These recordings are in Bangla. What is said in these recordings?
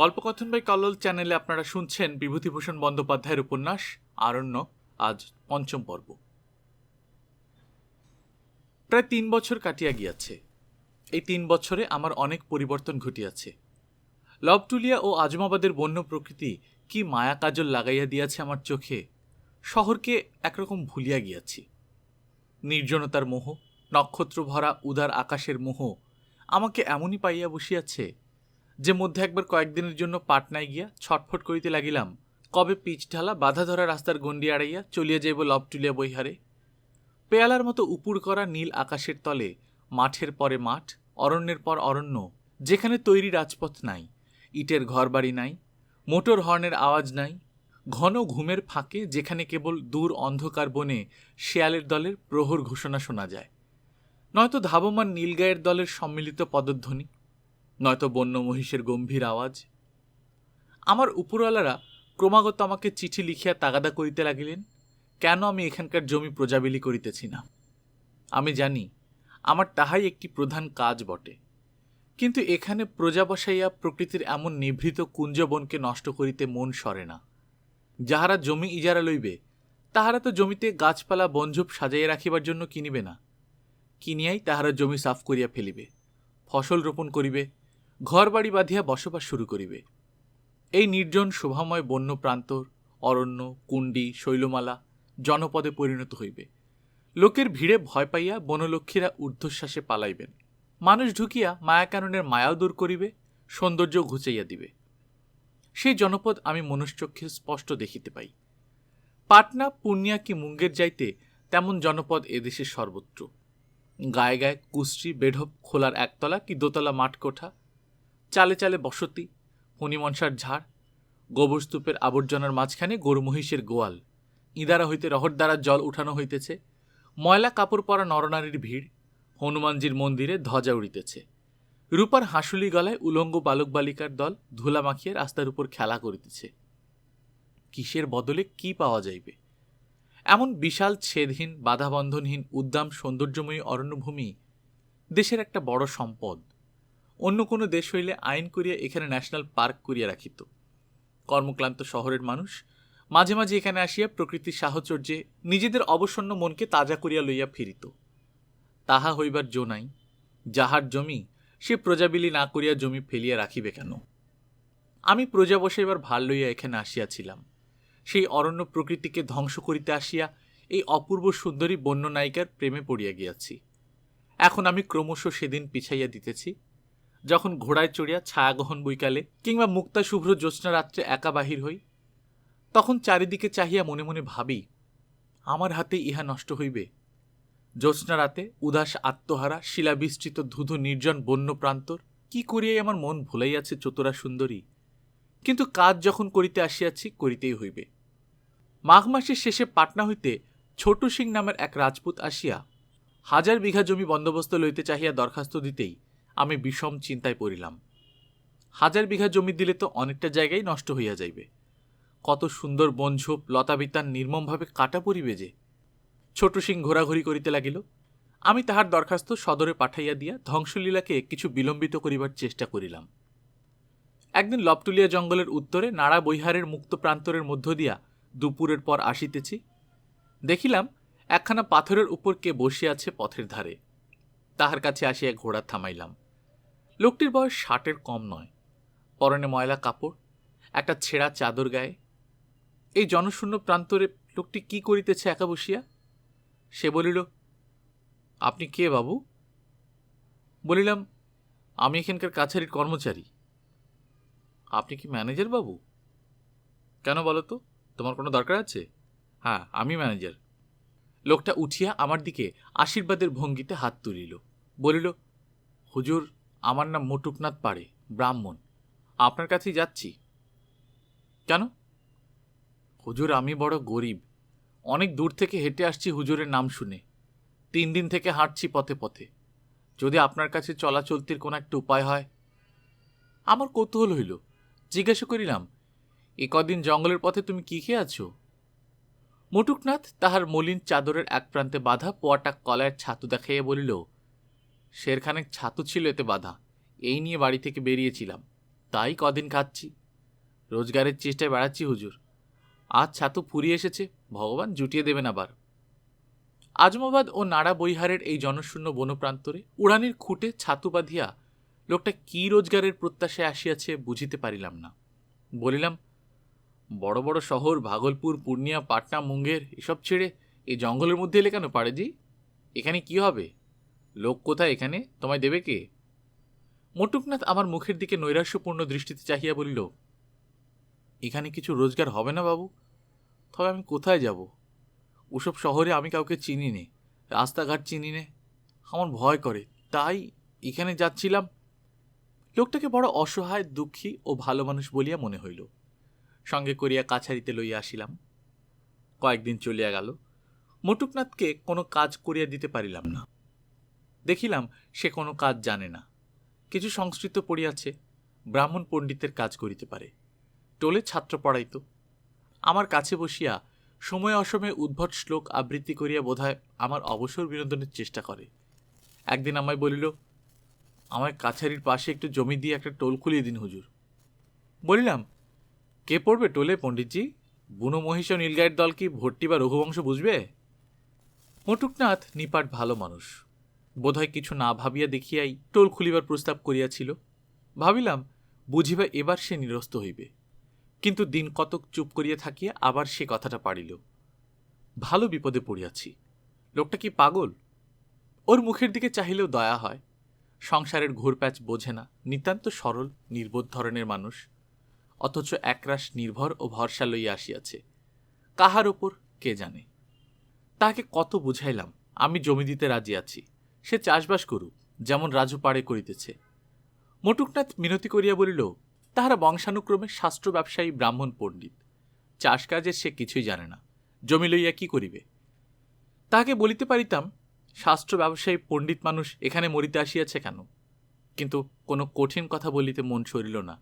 কল্পকথন বাই কল্লোল চ্যানেলে আপনারা শুনছেন বিভূতিভূষণ বন্দ্যোপাধ্যায়ের উপন্যাস আরণ্যক, আজ পঞ্চম পর্ব। প্রায় ৩ বছর কাটিয়া গিয়াছে। এই ৩ বছরে আমার অনেক পরিবর্তন ঘটিয়াছে। লবটুলিয়া ও আজমাবাদের বন্য প্রকৃতি কি মায়া কাজল লাগাইয়া দিয়াছে আমার চোখে। শহরকে একরকম ভুলিয়া গিয়াছি। নির্জনতার মোহ, নক্ষত্র ভরা উদার আকাশের মোহ আমাকে এমনই পাইয়া বসিয়াছে যে মধ্যে একবার কয়েকদিনের জন্য পাটনায় গিয়া ছটফট করিতে লাগিলাম, কবে পিচ ঢালা বাধা ধরা রাস্তার গণ্ডি আড়াইয়া চলিয়া যাইব লবটুলিয়া বৈহারে। পেয়ালার মতো উপুড় করা নীল আকাশের তলে মাঠের পরে মাঠ, অরণ্যের পর অরণ্য, যেখানে তৈরি রাজপথ নাই, ইটের ঘরবাড়ি নাই, মোটর হর্নের আওয়াজ নাই, ঘন ঘুমের ফাঁকে যেখানে কেবল দূর অন্ধকার বনে শেয়ালের দলের প্রহর ঘোষণা শোনা যায়, নয়তো ধাবমান নীলগায়ের দলের সম্মিলিত পদধ্বনি, নয়তো বন্য মহিষের গম্ভীর আওয়াজ। আমার উপরওয়ালারা ক্রমাগত আমাকে চিঠি লিখিয়া তাগাদা করিতে লাগিলেন কেন আমি এখানকার জমি প্রজাবিলি করিতেছি না। আমি জানি আমার তাহাই একটি প্রধান কাজ বটে, কিন্তু এখানে প্রজা বসাইয়া প্রকৃতির এমন নিভৃত কুঞ্জবনকে নষ্ট করিতে মন সরে না। যাহারা জমি ইজারা লইবে তাহারা তো জমিতে গাছপালা বনঝোপ সাজাইয়া রাখিবার জন্য কিনিবে না, কিনিয়াই তাহারা জমি সাফ করিয়া ফেলিবে, ফসল রোপণ করিবে, ঘর বাড়ি বাঁধিয়া বসবাস শুরু করিবে। এই নির্জন শোভাময় বন্য প্রান্তর, অরণ্য, কুণ্ডি, শৈলমালা জনপদে পরিণত হইবে। লোকের ভিড়ে ভয় পাইয়া বনলক্ষ্মীরা ঊর্ধ্বশ্বাসে পালাইবেন। মানুষ ঢুকিয়া মায়াকাননের মায়াও দূর করিবে, সৌন্দর্য ঘুচাইয়া দিবে। সেই জনপদ আমি মনুষ্যচক্ষে স্পষ্ট দেখিতে পাই। পাটনা, পূর্ণিয়া কি মুঙ্গের যাইতে তেমন জনপদ এদেশে সর্বত্র। গায়ে গায়ে কুশ্রী বেঢপ খোলার একতলা কি দোতলা মাঠকোঠা, চালে চালে বসতি, ফণিমনসার ঝাড়, গোবরস্তূপের আবর্জনার মাঝখানে গরু মহিষের গোয়াল, ইঁদারা হইতে রহর দ্বারা জল উঠানো হইতেছে, ময়লা কাপড় পরা নরনারীর ভিড়, হনুমানজির মন্দিরে ধ্বজা উড়িতেছে, রূপার হাঁসুলি গলায় উলঙ্গ বালক বালিকার দল ধুলা মাখিয়ে রাস্তার উপর খেলা করিতেছে। কিসের বদলে কি পাওয়া যাইবে? এমন বিশাল ছেদহীন বাধাবন্ধনহীন উদ্দাম সৌন্দর্যময়ী অরণ্যভূমি দেশের একটা বড় সম্পদ। অন্য কোনো দেশ হইলে আইন করিয়া এখানে ন্যাশনাল পার্ক করিয়া রাখিত। কর্মক্লান্ত শহরের মানুষ মাঝে মাঝে এখানে আসিয়া প্রকৃতির সাহচর্যে নিজেদের অবসন্ন মনকে তাজা করিয়া লইয়া ফিরিত। তাহা হইবার জো নাই। যাহার জমি সে প্রজাবিলি না করিয়া জমি ফেলিয়া রাখিবে কেন? আমি প্রজা বসাইবার ভার লইয়া এখানে আসিয়াছিলাম। সেই অরণ্য প্রকৃতিকে ধ্বংস করিতে আসিয়া এই অপূর্ব সুন্দরী বন্য নায়িকার প্রেমে পড়িয়া গিয়াছি। এখন আমি ক্রমশ সেদিন পিছাইয়া দিতেছি, যখন ঘোড়ায় চড়িয়া ছায়াগহন বৈকালে কিংবা মুক্তা শুভ্র জ্যোৎস্না রাত্রে একা বাহির হই, তখন চারিদিকে চাহিয়া মনে মনে ভাবি, আমার হাতে ইহা নষ্ট হইবে। জ্যোৎস্না রাতে উদাস আত্মহারা শিলাবিস্তৃত ধুধু নির্জন বন্য প্রান্তর কি করিয়াই আমার মন ভুলাইয়াছে চতুরা সুন্দরী। কিন্তু কাজ যখন করিতে আসিয়াছি, করিতেই হইবে। মাঘ মাসের শেষে পাটনা হইতে ছোট সিং নামের এক রাজপুত আসিয়া 1000 বিঘা জমি বন্দোবস্ত লইতে চাহিয়া দরখাস্ত দিতেই আমি বিষম চিন্তায় পড়িলাম। 1000 বিঘা জমি দিলে তো অনেকটা জায়গায় নষ্ট হইয়া যাইবে। কত সুন্দর বনঝোপ লতাবিতান নির্মমভাবে কাটা পড়িবে যে। ছোট সিং ঘোরাঘুরি করিতে লাগিল। আমি তাহার দরখাস্ত সদরে পাঠাইয়া দিয়া ধ্বংসলীলাকে কিছু বিলম্বিত করিবার চেষ্টা করিলাম। একদিন লবটুলিয়া জঙ্গলের উত্তরে নাড়া বৈহারের মুক্ত প্রান্তরের মধ্য দিয়া দুপুরের পর আসিতেছি, দেখিলাম একখানা পাথরের উপর কে বসিয়া আছে পথের ধারে। তাহার কাছে আসিয়া ঘোড়া থামাইলাম। লোকটির বয়স 60-এর কম নয়। পরনে ময়লা কাপড়, একটা ছেঁড়া চাদর গায়ে। এই জনশূন্য প্রান্তরে লোকটি কি করিতেছে একা বসিয়া? সে বলিল, আপনি কে বাবু? বলিলাম, আমি এখানকার কাছারির কর্মচারী। আপনি কি ম্যানেজার বাবু? কেন বলো তো, তোমার কোনো দরকার আছে? হ্যাঁ, আমি ম্যানেজার। লোকটা উঠিয়া আমার দিকে আশীর্বাদের ভঙ্গিতে হাত তুলিল, বলিল, হুজুর, আমার নাম মটুকনাথ পাড়ে, ব্রাহ্মণ। আপনার কাছেই যাচ্ছি। কেন? হুজুর, আমি বড় গরিব। অনেক দূর থেকে হেঁটে আসছি হুজুরের নাম শুনে। 3 দিন থেকে হাঁটছি পথে পথে। যদি আপনার কাছে চলাচলতির কোনো একটা উপায় হয়। আমার কৌতূহল হইল। জিজ্ঞাসা করিলাম, এ কদিন জঙ্গলের পথে তুমি কি খেয়ে আছো? মটুকনাথ তাহার মলিন চাদরের এক প্রান্তে বাঁধা পোয়াটা কলায়ের ছাতু দেখাইয়া বলিল, শেরখানেক ছাতু ছিল এতে বাঁধা, এই নিয়ে বাড়ি থেকে বেরিয়েছিলাম। তাই কদিন খাচ্ছি, রোজগারের চেষ্টায় বেড়াচ্ছি হুজুর। আজ ছাতু ফুরিয়ে এসেছে, ভগবান জুটিয়ে দেবেন আবার। আজমাবাদ ও নাড়া বৈহারের এই জনশূন্য বনপ্রান্তরে উড়ানির খুঁটে ছাতু বাঁধিয়া লোকটা কি রোজগারের প্রত্যাশায় আসিয়াছে বুঝিতে পারিলাম না। বলিলাম, বড় বড় শহর ভাগলপুর, পূর্ণিয়া, পাটনা, মুঙ্গের এসব ছেড়ে এই জঙ্গলের মধ্যে এলে কেন পাড়েজি? এখানে কি হবে? লোক কোথায় এখানে? তোমায় দেবে কে? মটুকনাথ আমার মুখের দিকে নৈরাশ্যপূর্ণ দৃষ্টিতে চাহিয়া বলিল, এখানে কিছু রোজগার হবে না বাবু। তবে আমি কোথায় যাব? ওসব শহরে আমি কাউকে চিনি নে, রাস্তাঘাট চিনি নে, আমার ভয় করে, তাই এখানে যাচ্ছিলাম। লোকটাকে বড় অসহায়, দুঃখী ও ভালো মানুষ বলিয়া মনে হইল। সঙ্গে করিয়া কাছারিতে লইয়া আসিলাম। কয়েকদিন চলিয়া গেল। মটুকনাথকে কোনো কাজ করিয়া দিতে পারিলাম না। দেখিলাম সে কোনো কাজ জানে না। কিছু সংস্কৃত পড়িয়াছে, ব্রাহ্মণ পণ্ডিতের কাজ করিতে পারে। টোলে ছাত্র পড়াইত। আমার কাছে বসিয়া সময় অসময়ে উদ্ভট শ্লোক আবৃত্তি করিয়া বোধহয় আমার অবসর বিনোদনের চেষ্টা করে। একদিন আমায় বলিল, আমার কাছারির পাশে একটু জমি দিয়ে একটা টোল খুলিয়ে দিন হুজুর। বলিলাম, কে পড়বে টোলে পণ্ডিতজি? বুনো মহিষ ও নীলগাইয়ের দল কি ভর্তি বা রঘুবংশ বুঝবে? মটুকনাথ নিপাট ভালো মানুষ, বোধহয় কিছু না ভাবিয়া দেখিয়াই টোল খুলিবার প্রস্তাব করিয়াছিল। ভাবিলাম বুঝিবা এবার সে নিরস্ত হইবে, কিন্তু দিন কতক চুপ করিয়া থাকিয়া আবার সে কথাটা পাড়িল। ভালো বিপদে পড়িয়াছি। লোকটা কি পাগল? ওর মুখের দিকে চাহিলেও দয়া হয়। সংসারের ঘুরপ্যাচ বোঝে না, নিতান্ত সরল নির্বোধ ধরনের মানুষ, অথচ একরাশ নির্ভর ও ভরসা লইয়া আসিয়াছে। কাহার ওপর কে জানে। তাকে কত বুঝাইলাম আমি জমি দিতে রাজি আছি, সে চাষবাস করুক, যেমন রাজু পাড়ে করিতেছে। মটুকনাথ মিনতি করিয়া বলিল, তাহারা বংশানুক্রমে শাস্ত্র ব্যবসায়ী ব্রাহ্মণ পণ্ডিত, চাষ কাজের সে কিছুই জানে না, জমি লইয়া কি করিবে? তাহাকে বলিতে পারিতাম, শাস্ত্র ব্যবসায়ী পণ্ডিত মানুষ এখানে মরিতে আসিয়াছে কেন, কিন্তু কোনো কঠিন কথা বলিতে মন সরিল না।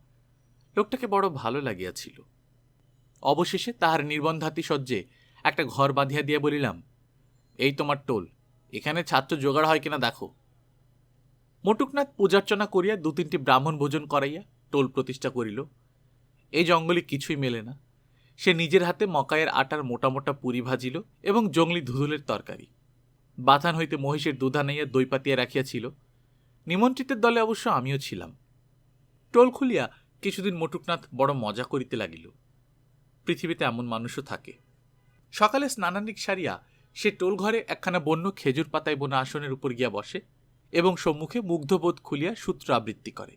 লোকটাকে বড় ভালো লাগিয়াছিল। অবশেষে তাহার নির্বন্ধাতি সজ্জে একটা ঘর বাঁধিয়া দিয়া বলিলাম, এই তোমার টোল, এখানে ছাত্র জোগাড় হয় কিনা দেখো। মটুকনাথ পূজার্চনা করিয়া 2-3টি ব্রাহ্মণ ভোজন করাইয়া টোল প্রতিষ্ঠা করিল। এই জঙ্গলে কিছুই মেলে না। সে নিজের হাতে মকাইয়ের আটার মোটা মোটা পুরি ভাজিল এবং জঙ্গলি ধুধুলের তরকারি। বাথান হইতে মহিষের দুধ আনাইয়া দই পাতিয়া রাখিয়াছিল। নিমন্ত্রিতের দলে অবশ্য আমিও ছিলাম। টোল খুলিয়া কিছুদিন মটুকনাথ বড় মজা করিতে লাগিল। পৃথিবীতে এমন মানুষও থাকে। সকালে স্নানানিক সারিয়া সে টোল ঘরে একখানা বন্য খেজুর পাতায় বোনা আসনের উপর গিয়া বসে এবং সম্মুখে মুগ্ধবোধ খুলিয়া সূত্র আবৃত্তি করে,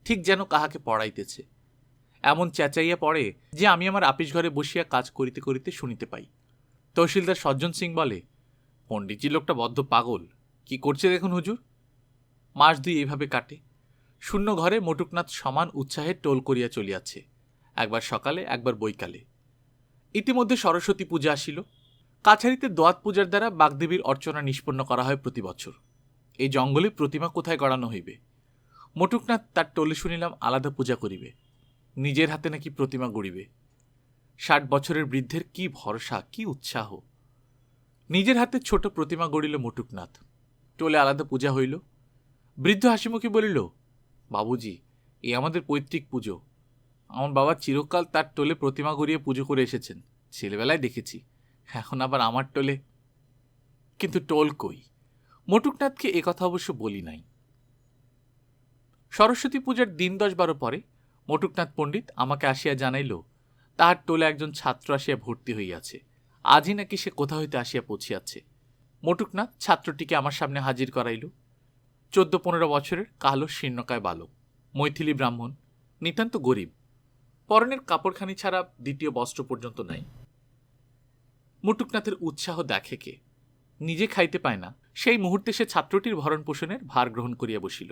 ঠিক যেন কাহাকে পড়াইতেছে। এমন চেঁচাইয়া পড়ে যে আমি আমার আপিস ঘরে বসিয়া কাজ করিতে করিতে শুনিতে পাই। তহসিলদার সজ্জন সিং বলে, পণ্ডিতজি লোকটা বদ্ধ পাগল, কি করছে দেখুন হুজুর। মাস 2 এইভাবে কাটে। শূন্য ঘরে মটুকনাথ সমান উৎসাহে টোল করিয়া চলিয়াছে, একবার সকালে একবার বৈকালে। ইতিমধ্যে সরস্বতী পূজা আসিল। কাছারিতে দোয়াত পূজার দ্বারা বাগদেবীর অর্চনা নিষ্পন্ন করা হয় প্রতি বছর। এই জঙ্গলে প্রতিমা কোথায় গড়ানো হইবে? মটুকনাথ তার টোলে শুনিলাম আলাদা পূজা করিবে, নিজের হাতে নাকি প্রতিমা গড়িবে। 60 বছরের বৃদ্ধের কি ভরসা, কি উৎসাহ! নিজের হাতে ছোট প্রতিমা গড়িল মটুকনাথ। টোলে আলাদা পূজা হইল। বৃদ্ধ হাসিমুখে বলিল, বাবুজি, এ আমাদের পৈতৃক পুজো। আমার বাবা চিরকাল তার টোলে প্রতিমা গড়িয়ে পুজো করে এসেছেন, ছেলেবেলায় দেখেছি। এখন আবার আমার টোলে। কিন্তু টোল কই? মটুকনাথকে একথা অবশ্য বলি নাই। সরস্বতী পূজার দিন 10-12 পরে মটুকনাথ পণ্ডিত আমাকে আসিয়া জানাইল, তাহার টোলে একজন ছাত্র আসিয়া ভর্তি হইয়াছে। আজই নাকি সে কোথা হইতে আসিয়া পৌঁছিয়াছে। মটুকনাথ ছাত্রটিকে আমার সামনে হাজির করাইল। 14-15 বছরের কালো শীর্ণকায় বালক, মৈথিলি ব্রাহ্মণ, নিতান্ত গরিব, পরনের কাপড়খানি ছাড়া দ্বিতীয় বস্ত্র পর্যন্ত নাই। মটুকনাথের উৎসাহ দেখে কে? নিজে খাইতে পায় না, সেই মুহূর্তে সে ছাত্রটির ভরণ পোষণের ভার গ্রহণ করিয়া বসিল।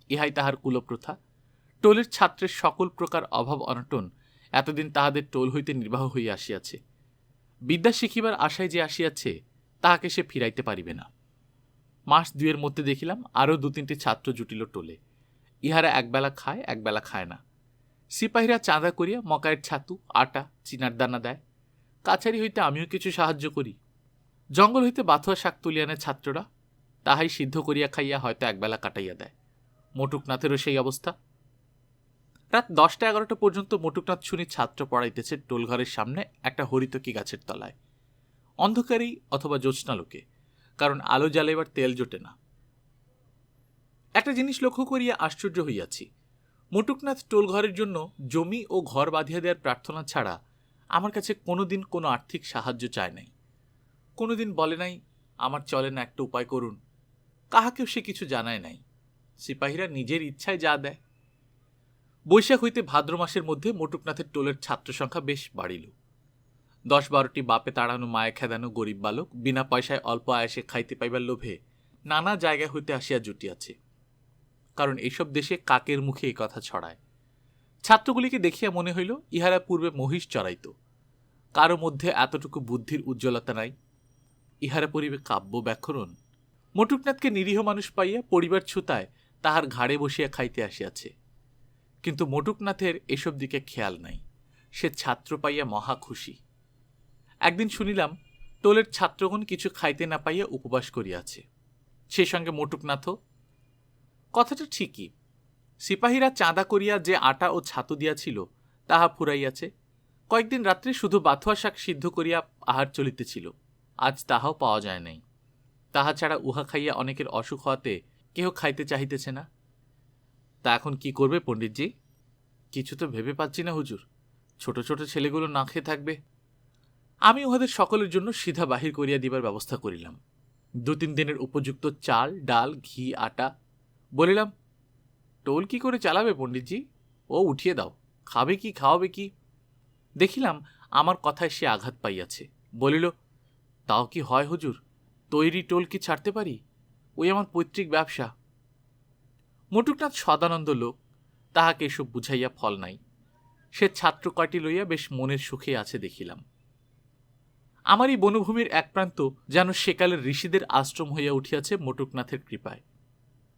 ইহাই তাহার কুলপ্রথা। টোলের ছাত্রের সকল প্রকার অভাব অনটন এতদিন তাহাদের টোল হইতে নির্বাহ হইয়া আসিয়াছে। বিদ্যা শিখিবার আশায় যে আসিয়াছে, তাহাকে সে ফিরাইতে পারিবে না। মাস 2 মধ্যে দেখিলাম আরও 2-3টি ছাত্র জুটিল টোলে। ইহারা একবেলা খায়, একবেলা খায় না। সিপাহীরা চাঁদা করিয়া মকাইয়ের ছাতু, আটা, চিনার দানা দেয়। কাছারি হইতে আমিও কিছু সাহায্য করি। জঙ্গল হইতে বাথুয়া শাক তুলিয়া আনে ছাত্ররা, তাহাই সিদ্ধ করিয়া খাইয়া হয়তো একবেলা কাটাইয়া দেয়। মটুকনাথেরও সেই অবস্থা। রাত 10টা-11টা পর্যন্ত মটুকনাথ শুনি ছাত্র পড়াইতেছে টোলঘরের সামনে একটা হরিতকি গাছের তলায়, অন্ধকারেই অথবা জ্যোৎস্নালোকে, কারণ আলো জ্বালাইবার তেল জোটে না। একটা জিনিস লক্ষ্য করিয়া আশ্চর্য হইয়াছি, মটুকনাথ টোলঘরের জন্য জমি ও ঘর বাঁধিয়া দেওয়ার প্রার্থনা ছাড়া আমার কাছে কোনোদিন কোনো আর্থিক সাহায্য চায় নাই। কোনোদিন বলে নাই আমার চলে না, একটা উপায় করুন। কাহাকেও সে কিছু জানায় নাই। সিপাহীরা নিজের ইচ্ছায় যা দেয়। বৈশাখ হইতে ভাদ্র মাসের মধ্যে মটুকনাথের টোলের ছাত্র সংখ্যা বেশ বাড়িল। 10-12টি বাপে তাড়ানো মায়ে খেদানো গরিব বালক বিনা পয়সায় অল্প আয়াসে খাইতে পাইবার লোভে নানা জায়গা হইতে আসিয়া জুটিয়াছে। কারণ এইসব দেশে কাকের মুখে এই কথা ছড়ায়। ছাত্রগুলিকে দেখিয়া মনে হইল ইহারা পূর্বে মহিষ চড়াইত। কারো মধ্যে এতটুকু বুদ্ধির উজ্জ্বলতা নাই। ইহারা পরিবে কাব্য ব্যাকরণ। মটুকনাথকে নিরীহ মানুষ পাইয়া পরিবার ছুতায় তাহার ঘাড়ে বসিয়া খাইতে আসিয়াছে। কিন্তু মটুকনাথের এসব দিকে খেয়াল নাই। সে ছাত্র পাইয়া মহা খুশি। একদিন শুনিলাম টোলের ছাত্রগণ কিছু খাইতে না পাইয়া উপবাস করিয়াছে, সে সঙ্গে মটুকনাথও। কথাটা ঠিকই। সিপাহীরা চাঁদা করিয়া যে আটা ও ছাতু দিয়াছিল তাহা ফুরাইয়াছে। কয়েকদিন রাত্রে শুধু বাথুয়া শাক সিদ্ধ করিয়া আহার চলিতেছিল, আজ তাহাও পাওয়া যায় নাই। তাহা ছাড়া উহা খাইয়া অনেকের অসুখ হওয়াতে কেহ খাইতে চাহিতেছে না। তা এখন কি করবে পণ্ডিতজি? কিছু তো ভেবে পাচ্ছি না হুজুর। ছোট ছোট ছেলেগুলো না খেয়ে থাকবে। আমি উহাদের সকলের জন্য সিধা বাহির করিয়া দিবার ব্যবস্থা করিলাম। 2-3 দিনের উপযুক্ত চাল, ডাল, ঘি, আটা। বলিলাম, টোল কি করে চালাবে পণ্ডিতজি? ও উঠিয়ে দাও, খাবে কি খাওয়াবে কি? দেখিলাম আমার কথায় সে আঘাত পাইয়াছে। বলিল, তাও কি হয় হুজুর? তৈরি টোল কি ছাড়তে পারি? ওই আমার পৈতৃক ব্যবসা। মটুকনাথ সদানন্দ লোক, তাহাকে এসব বুঝাইয়া ফল নাই। সে ছাত্র কয়টি লইয়া বেশ মনের সুখে আছে দেখিলাম। আমার এই বনভূমির এক প্রান্ত যেন সেকালের ঋষিদের আশ্রম হইয়া উঠিয়াছে মটুকনাথের কৃপায়।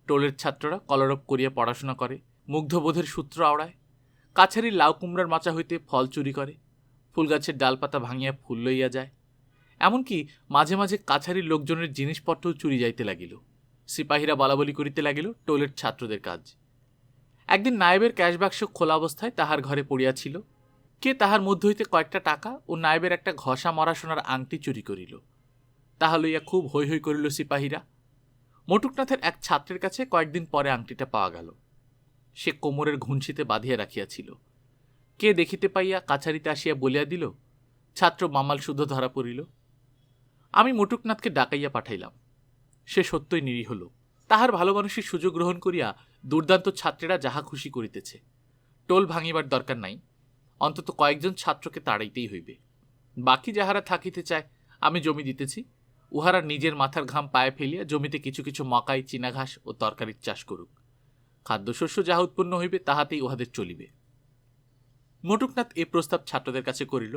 টোলের ছাত্ররা কলরব করিয়া পড়াশোনা করে, মুগ্ধবোধের সূত্র আওড়ায়, কাছারির লাউ কুমড়ার মাচা হইতে ফল চুরি করে, ফুলগাছের ডালপাতা ভাঙিয়া ফুল লইয়া যায়। এমনকি মাঝে মাঝে কাছারির লোকজনের জিনিসপত্রও চুরি যাইতে লাগিল। সিপাহীরা বলাবলি করিতে লাগিল টোলের ছাত্রদের কাজ। একদিন নায়েবের ক্যাশবাক্স খোলা অবস্থায় তাহার ঘরে পড়িয়াছিল। কে তাহার মধ্য হইতে কয়েকটা টাকা ও নায়েবের একটা ঘষা মরা সোনার আংটি চুরি করিল। তাহা লইয়া খুব হৈ হৈ করিল সিপাহীরা। মটুকনাথের এক ছাত্রের কাছে কয়েকদিন পরে আংটিটা পাওয়া গেল। সে কোমরের ঘুঞ্চিতে বাঁধিয়া রাখিয়াছিল। কে দেখিতে পাইয়া কাছারিতে আসিয়া বলিয়া দিল, ছাত্র মামাল শুদ্ধ ধরা পড়িল। আমি মটুকনাথকে ডাকাইয়া পাঠাইলাম। সে সত্যই নিরীহ লোক। তাহার ভালো মানুষের সুযোগ গ্রহণ করিয়া দুর্দান্ত ছাত্রেরা যাহা খুশি করিতেছে। টোল ভাঙিবার দরকার নাই, অন্তত কয়েকজন ছাত্রকে তাড়াইতেই হইবে। বাকি যাহারা থাকিতে চায়, আমি জমি দিতেছি, উহারা নিজের মাথার ঘাম পায়ে ফেলিয়া জমিতে কিছু কিছু মকাই, চীনা ঘাস ও তরকারির চাষ করুক। খাদ্যশস্য যাহা উৎপন্ন হইবে তাহাতেই উহাদের চলিবে। মটুকনাথ এ প্রস্তাব ছাত্রদের কাছে করিল।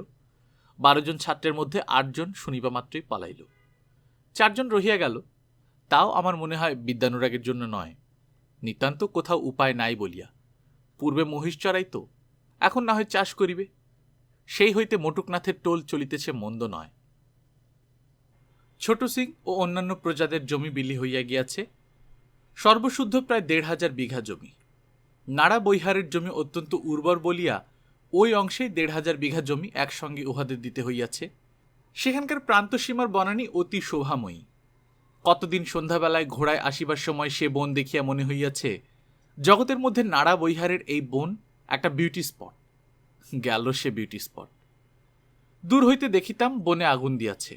12 জন ছাত্রের মধ্যে 8 জন শুনিবা মাত্রই পলাইল। 4 জন রহিয়া গেল। তাও আমার মনে হয় বিদ্যানুরাগের জন্য নয়, নিতান্ত কোথাও উপায় নাই বলিয়া। পূর্বে মহিষ চড়াইত, এখন না হয় চাষ করিবে। সেই হইতে মটুকনাথের টোল চলিতেছে মন্দ নয়। ছোট সিং ও অন্যান্য প্রজাদের জমি বিলি হইয়া গিয়াছে। সর্বশুদ্ধ প্রায় 1,500 বিঘা জমি। নাড়া বৈহারের জমি অত্যন্ত উর্বর বলিয়া ওই অংশেই 1,500 বিঘা জমি একসঙ্গে উহাদের দিতে হইয়াছে। সেখানকার প্রান্তসীমার বনানী অতি শোভাময়ী। কতদিন সন্ধ্যাবেলায় ঘোড়ায় আসিবার সময় সে বন দেখিয়া মনে হইয়াছে জগতের মধ্যে নাড়া বৈহারের এই বন একটা বিউটি স্পট। গেল সে বিউটি স্পট। দূর হইতে দেখিতাম বনে আগুন দিয়াছে।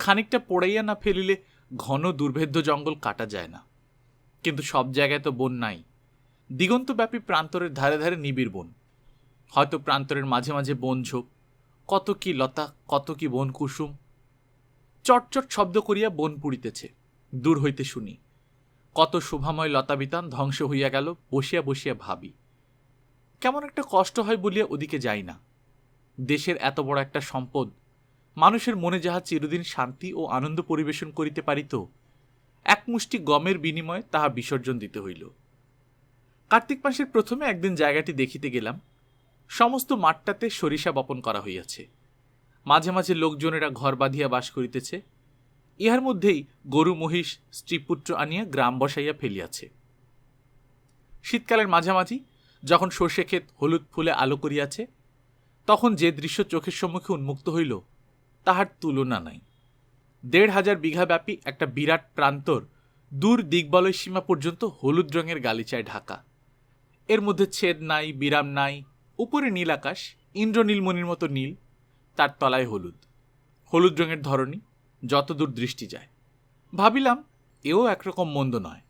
খানিকটা পোড়াইয়া না ফেলিলে ঘন দুর্ভেদ্য জঙ্গল কাটা যায় না। কিন্তু সব জায়গায় তো বন নাই। দিগন্তব্যাপী প্রান্তরের ধারে ধারে নিবিড় বন। হয়তো প্রান্তরের মাঝে মাঝে বন ঝোপ, কত কি লতা, কত কি বন কুসুম। চটচট শব্দ করিয়া বন পুড়িতেছে। দূর হইতে শুনি। কত শোভাময় লতাবিতান ধ্বংস হইয়া গেল। বসিয়া বসিয়া ভাবি, কেমন একটা কষ্ট হয় বলিয়া ওদিকে যাই না। দেশের এত বড় একটা সম্পদ, মানুষের মনে যাহা চিরদিন শান্তি ও আনন্দ পরিবেশন করিতে পারিত, এক মুষ্টি গমের বিনিময়ে তাহা বিসর্জন দিতে হইল। কার্তিক মাসের প্রথমে একদিন জায়গাটি দেখিতে গেলাম। সমস্ত মাঠটাতে সরিষা বপন করা হইয়াছে। মাঝে মাঝে লোকজনেরা ঘর বাঁধিয়া বাস করিতেছে। ইহার মধ্যেই গরু মহিষ স্ত্রীপুত্র আনিয়া গ্রাম বসাইয়া ফেলিয়াছে। শীতকালের মাঝামাঝি যখন সর্ষে ক্ষেত হলুদ ফুলে আলো করিয়াছে, তখন যে দৃশ্য চোখের সম্মুখে উন্মুক্ত হইল তাহার তুলনা নাই। ১,৫০০ বিঘা ব্যাপী একটা বিরাট প্রান্তর দূর দিগবলয় সীমা পর্যন্ত হলুদ রঙের গালিচায় ঢাকা। এর মধ্যে ছেদ নাই, বিরাম নাই। উপরে নীল আকাশ, ইন্দ্রনীলমণির মতো নীল, তার তলায় হলুদ, হলুদ রঙের ধরনী যতদূর দৃষ্টি যায়। ভাবিলাম এও একরকম মন্দ নয়।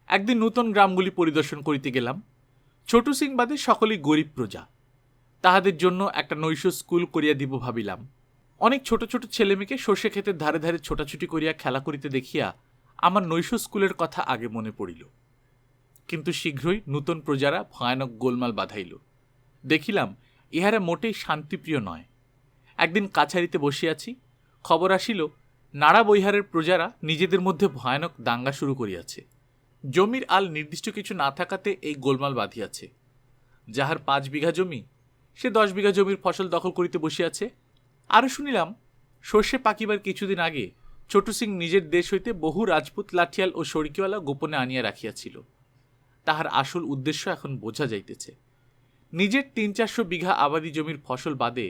একদিন নূতন গ্রামগুলি পরিদর্শন করিতে গেলাম। ছোটু সিং বাদে সকলেই গরিব প্রজা। তাহাদের জন্য একটা নৈশ স্কুল করিয়া দিব ভাবিলাম। অনেক ছোট ছোট ছেলেমেয়েকে সর্ষে ক্ষেতের ধারে ধারে ছোটাছুটি করিয়া খেলা করিতে দেখিয়া আমার নৈশ স্কুলের কথা আগে মনে পড়িল। কিন্তু শীঘ্রই নূতন প্রজারা ভয়ানক গোলমাল বাধাইল। দেখিলাম ইহারা মোটেই শান্তিপ্রিয় নয়। একদিন কাছারিতে বসিয়াছি, খবর আসিল নাড়া বৈহারের প্রজারা নিজেদের মধ্যে ভয়ানক দাঙ্গা শুরু করিয়াছে। জমির আল নির্দিষ্ট কিছু না থাকাতে এই গোলমাল বাঁধিয়াছে। যাহার ৫ বিঘা জমি, সে ১০ বিঘা জমির ফসল দখল করিতে বসিয়াছে। আরও শুনিলাম সর্ষে পাকিবার কিছুদিন আগে ছোটু সিং নিজের দেশ হইতে বহু রাজপুত লাঠিয়াল ও সড়কিওয়ালা গোপনে আনিয়া রাখিয়াছিল। তাহার আসল উদ্দেশ্য এখন বোঝা যাইতেছে। নিজের ৩-৪০০ বিঘা আবাদি জমির ফসল বাদে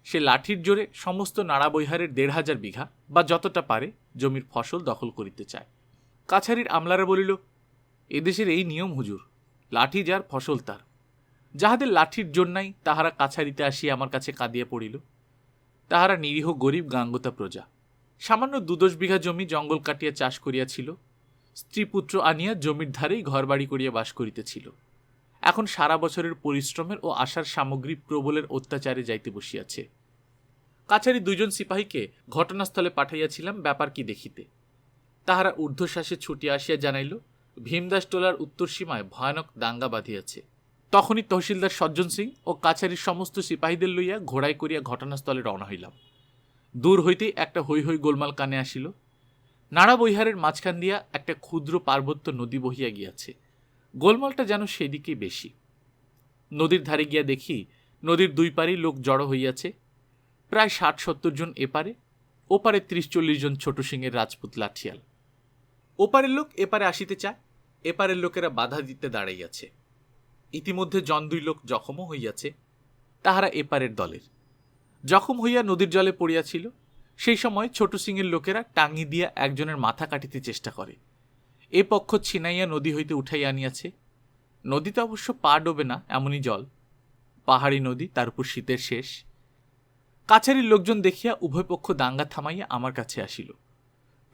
সে লাঠির জোরে সমস্ত নাড়া বৈহারের ১,৫০০ বিঘা বা যতটা পারে জমির ফসল দখল করিতে চায়। কাছারির আমলারা বলিল, এদেশের এই নিয়ম হুজুর, লাঠি যার ফসল তার। যাহাদের লাঠির জোর নাই তাহারা কাছারিতে আসিয়া আমার কাছে কাঁদিয়া পড়িল। তাহারা নিরীহ গরিব গাঙ্গতা প্রজা। সামান্য ২-১০ বিঘা জমি জঙ্গল কাটিয়া চাষ করিয়াছিল। স্ত্রী পুত্র আনিয়া জমির ধারেই ঘরবাড়ি করিয়া বাস করিতেছিল। এখন সারা বছরের পরিশ্রমের ও আশার সামগ্রী প্রবলের অত্যাচারে যাইতে বসিয়াছে। কাছারি ২ জন সিপাহীকে ঘটনাস্থলে পাঠাইয়াছিলাম ব্যাপার কি দেখিতে। তাহারা ঊর্ধ্বশ্বাসে ছুটিয়া আসিয়া জানাইল, ভীমদাস টোলার উত্তর সীমায় ভয়ানক দাঙ্গা বাঁধিয়াছে। তখনই তহসিলদার সজ্জন সিং ও কাছারির সমস্ত সিপাহীদের লইয়া ঘোড়ায় করিয়া ঘটনাস্থলে রওনা হইলাম। দূর হইতেই একটা হৈ হৈ গোলমাল কানে আসিল। নাড়া বৈহারের মাঝখান দিয়া একটা ক্ষুদ্র পার্বত্য নদী বহিয়া গিয়াছে। গোলমালটা যেন সেদিকেই বেশি। নদীর ধারে গিয়া দেখি নদীর ২ পারেই লোক জড়ো হইয়াছে। প্রায় ৬০-৭০ জন এপারে, ওপারে ৩০-৪০ জন ছোট সিংয়ের রাজপুত লাঠিয়াল। ওপারের লোক এপারে আসিতে চায়, এপারের লোকেরা বাধা দিতে দাঁড়াইয়াছে। ইতিমধ্যে ১-২ লোক জখমও হইয়াছে। তাহারা এপারের দলের। জখম হইয়া নদীর জলে পড়িয়াছিল। সেই সময় ছোট সিংয়ের লোকেরা টাঙ্গি দিয়া একজনের মাথা কাটিতে চেষ্টা করে। এ পক্ষ ছিনাইয়া নদী হইতে উঠাইয়া আনিয়াছে। নদীতে অবশ্য পা ডোবে না, এমনই জল। পাহাড়ি নদী, তার উপর শীতের শেষ। কাছারির লোকজন দেখিয়া উভয় পক্ষ দাঙ্গা থামাইয়া আমার কাছে আসিল।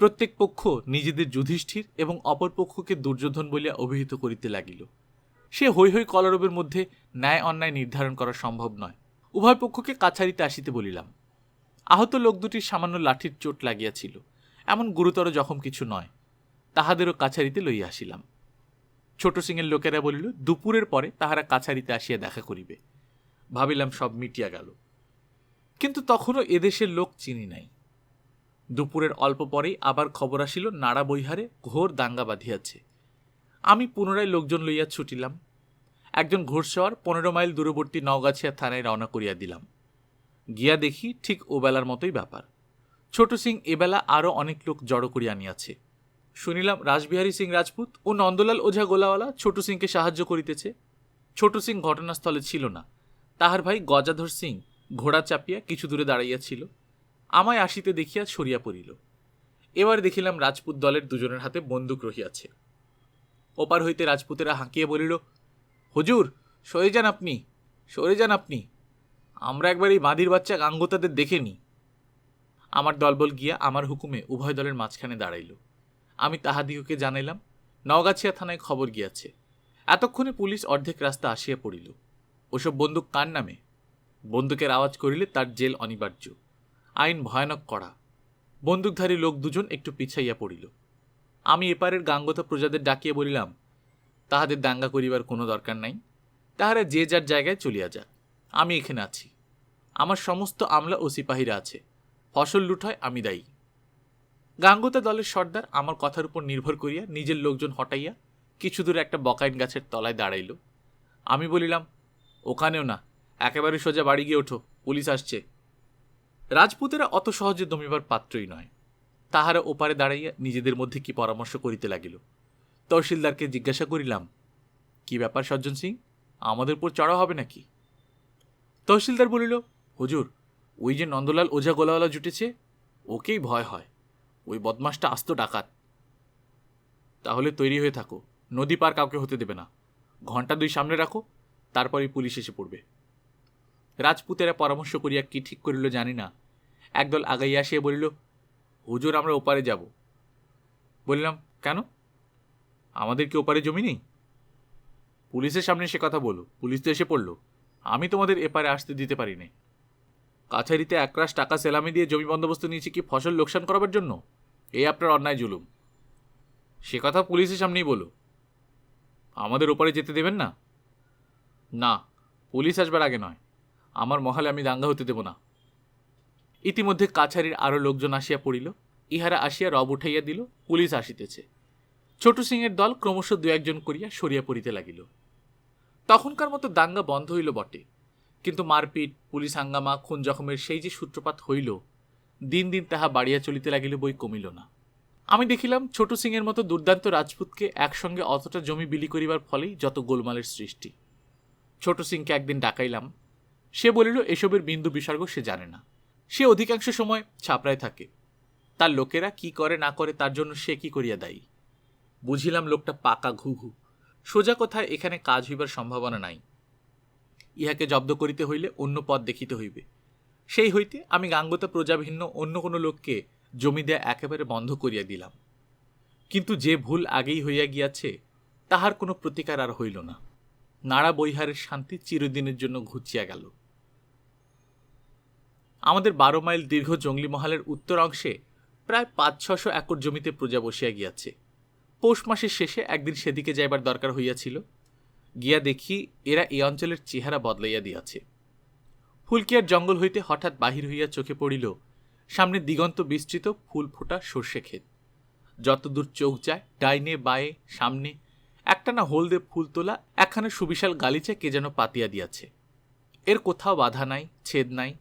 প্রত্যেক পক্ষ নিজেদের যুধিষ্ঠির এবং অপর পক্ষকে দুর্যোধন বলিয়া অভিহিত করিতে লাগিল। সে হৈ হৈ কলরবের মধ্যে ন্যায় অন্যায় নির্ধারণ করা সম্ভব নয়। উভয় পক্ষকে কাছারিতে আসিতে বলিলাম। আহত লোক দুটির সামান্য লাঠির চোট লাগিয়াছিল, এমন গুরুতর জখম কিছু নয়। তাহাদেরও কাছারিতে লইয়া আসিলাম। ছোট সিংয়ের লোকেরা বলিল, দুপুরের পরে তাহারা কাছারিতে আসিয়া দেখা করিবে। ভাবিলাম সব মিটিয়া গেল, কিন্তু তখনও এদেশের লোক চিনি নাই। দুপুরের অল্প পরেই আবার খবর আসিল নাড়া বৈহারে ঘোর দাঙ্গা বাঁধিয়াছে। আমি পুনরায় লোকজন লইয়া ছুটিলাম। একজন ঘোড়সওয়ার ১৫ মাইল দূরবর্তী নওগাছিয়া থানায় রওনা করিয়া দিলাম। গিয়া দেখি ঠিক ওবেলার মতোই ব্যাপার। ছোট সিং এবেলা আরও অনেক লোক জড়ো করিয়া আনিয়াছে। শুনিলাম রাসবিহারী সিং রাজপুত ও নন্দলাল ওঝা গোলাওয়ালা ছোট সিংকে সাহায্য করিতেছে। ছোট সিং ঘটনাস্থলে ছিল না। তাহার ভাই গজাধর সিং ঘোড়া চাপিয়া কিছু দূরে দাঁড়াইয়াছিল। আমায় আসিতে দেখিয়া সরিয়া পড়িল। এবার দেখিলাম রাজপুত দলের ২ জনের হাতে বন্দুক রহিয়াছে। ওপার হইতে রাজপুতেরা হাঁকিয়ে বলিল, হুজুর, সরে যান আপনি, সরে যান আপনি। আমরা একবার এই মাদির বাচ্চা গাঙ্গোতাদের দেখে নি। আমার দলবল গিয়া আমার হুকুমে উভয় দলের মাঝখানে দাঁড়াইল। আমি তাহাদিগকে জানাইলাম নওগাছিয়া থানায় খবর গিয়াছে। এতক্ষণে পুলিশ অর্ধেক রাস্তা আসিয়া পড়িল। ওসব বন্দুক কার নামে? বন্দুকের আওয়াজ করিলে তার জেল অনিবার্য। আইন ভয়ানক কড়া। বন্দুকধারী লোক ২ জন একটু পিছাইয়া পড়িল। আমি এপারের গাঙ্গোতা প্রজাদের ডাকিয়া বলিলাম, তাহাদের দাঙ্গা করিবার কোনো দরকার নাই। তাহারা যে যার জায়গায় চলিয়া যাক, আমি এখানে আছি। আমার সমস্ত আমলা ও সিপাহীরা আছে। ফসল লুট হয় আমি দায়ী। গাঙ্গোতা দলের সর্দার আমার কথার উপর নির্ভর করিয়া নিজের লোকজন হটাইয়া কিছু দূরে একটা বকাইন গাছের তলায় দাঁড়াইল। আমি বলিলাম, ওখানেও না, একেবারে সোজা বাড়ি গিয়ে ওঠো, পুলিশ আসছে। রাজপুতেরা অত সহজে দমিবার পাত্রই নয়। তাহারা ওপারে দাঁড়াইয়া নিজেদের মধ্যে কি পরামর্শ করিতে লাগিল। তহসিলদারকে জিজ্ঞাসা করিলাম, কি ব্যাপার সজ্জন সিং, আমাদের উপর চড়া হবে নাকি? তহসিলদার বলিল, হুজুর, ওই যে নন্দলাল ওঝা গোলাওয়ালা জুটেছে, ওকেই ভয় হয়। ওই বদমাসটা আস্ত ডাকাত। তাহলে তৈরি হয়ে থাকো, নদী পার কাউকে হতে দেবে না। ঘন্টা 2 সামনে রাখো, তারপরই পুলিশ এসে পড়বে। রাজপুতেরা পরামর্শ করিয়া কি ঠিক করিল জানি না, একদল আগাইয়া আসিয়া বলিল, হুজুর, আমরা ওপারে যাব। বললাম, কেন? আমাদের কি ওপারে জমি নেই? পুলিশের সামনে সে কথা বলো, পুলিশ তো এসে পড়ল। আমি তোমাদের এপারে আসতে দিতে পারি না। কাছারিতে 1 রাশ টাকা সেলামি দিয়ে জমি বন্দোবস্ত নিয়েছি কি ফসল লোকসান করাবার জন্য? এই আপনার অন্যায় জুলুম। সে কথা পুলিশের সামনেই বলো। আমাদের ওপারে যেতে দেবেন না? না, পুলিশ আসবার আগে নয়। আমার মহলে আমি দাঙ্গা হতে দেব না। ইতিমধ্যে কাছারির আরও লোকজন আসিয়া পড়িল। ইহারা আসিয়া রব উঠাইয়া দিল, পুলিশ আসিতেছে। ছোট সিংয়ের দল ক্রমশ 2-1 জন করিয়া সরিয়া পড়িতে লাগিল। তখনকার মতো দাঙ্গা বন্ধ হইল বটে, কিন্তু মারপিট, পুলিশ হাঙ্গামা, খুন জখমের সেই যে সূত্রপাত হইল, দিন দিন তাহা বাড়িয়া চলিতে লাগিল, বই কমিল না। আমি দেখিলাম ছোট সিংয়ের মতো দুর্দান্ত রাজপুতকে একসঙ্গে অতটা জমি বিলি করিবার ফলেই যত গোলমালের সৃষ্টি। ছোট সিংকে একদিন ডাকাইলাম। সে বলিল এসবের বিন্দু বিসর্গ সে জানে না। সে অধিকাংশ সময় ছাপড়ায় থাকে। তার লোকেরা কি করে না করে তার জন্য সে কি করিয়া দায়ী। বুঝিলাম লোকটা পাকা ঘুঘু। সোজা কথায় এখানে কাজ হইবার সম্ভাবনা নাই। ইহাকে জব্দ করিতে হইলে অন্য পথ দেখিতে হইবে। সেই হইতে আমি গাঙ্গতা প্রজাভিন্ন অন্য কোনো লোককে জমি দেয়া একেবারে বন্ধ করিয়া দিলাম। কিন্তু যে ভুল আগেই হইয়া গিয়াছে, তাহার কোনো প্রতিকার আর হইল না। নাড়া বৈহারের শান্তি চিরদিনের জন্য ঘুচিয়া গেল। আমাদের 12 মাইল দীর্ঘ জঙ্গলি মহলের উত্তর অংশে প্রায় 500-600 একর জমিতে প্রজা বসিয়া গিয়াছে। পৌষ মাসের শেষে একদিন সেদিকে যাইবার দরকার হইয়াছিল। গিয়া দেখি এরা এই অঞ্চলের চেহারা বদলাইয়া দিয়াছে। ফুলকিয়ার জঙ্গল হইতে হঠাৎ বাহির হইয়া চোখে পড়িল সামনে দিগন্ত বিস্তৃত ফুল ফোটা সর্ষে ক্ষেত। যতদূর চোখ যায়, ডাইনে বায়ে সামনে একটানা হলদে ফুল তোলা একখানা সুবিশাল গালিচা কে যেন পাতিয়া দিয়াছে। এর কোথাও বাধা নাই, ছেদ নাই।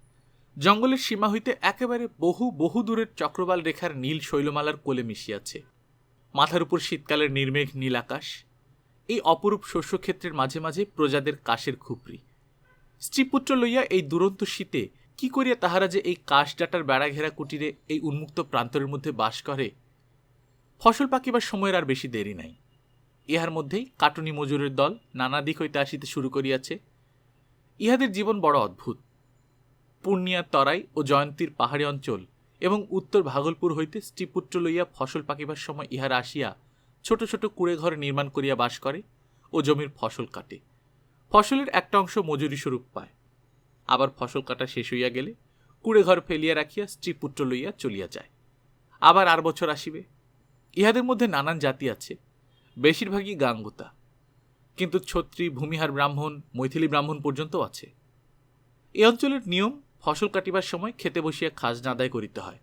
জঙ্গলের সীমা হইতে একেবারে বহু বহু দূরের চক্রবাল রেখার নীল শৈলমালার কোলে মিশিয়াছে। মাথার উপর শীতকালের নির্মেঘ নীল আকাশ। এই অপরূপ শস্যক্ষেত্রের মাঝে মাঝে প্রজাদের কাশের খুপরি। স্ত্রীপুত্র লইয়া এই দুরন্ত শীতে কি করিয়া তাহারা যে এই কাশ ডাটার বেড়া ঘেরা কুটিরে এই উন্মুক্ত প্রান্তরের মধ্যে বাস করে। ফসল পাকিবার সময়ের আর বেশি দেরি নাই। ইহার মধ্যেই কাটুনি মজুরের দল নানা দিক হইতে আসিতে শুরু করিয়াছে। ইহাদের জীবন বড় অদ্ভুত। পূর্ণিয়া, তরাই ও জয়ন্তীর পাহাড়ি অঞ্চল এবং উত্তর ভাগলপুর হইতে স্ত্রীপুত্র লইয়া ফসল পাকিবার সময় ইহারা আসিয়া ছোট ছোট কুড়ে ঘর নির্মাণ করিয়া বাস করে ও জমির ফসল কাটে। ফসলের একটা অংশ মজুরি স্বরূপ পায়। আবার ফসল কাটা শেষ হইয়া গেলে কুড়ে ঘর ফেলিয়া রাখিয়া স্ত্রীপুত্র লইয়া চলিয়া যায়। আবার আর বছর আসিবে। ইহাদের মধ্যে নানান জাতি আছে, বেশিরভাগই গাঙ্গুতা, কিন্তু ছত্রী, ভূমিহার ব্রাহ্মণ, মৈথিলী ব্রাহ্মণ পর্যন্ত আছে। এই অঞ্চলের নিয়ম, ফসল কাটিবার সময় খেতে বসিয়া খাজনা আদায় করিতে হয়,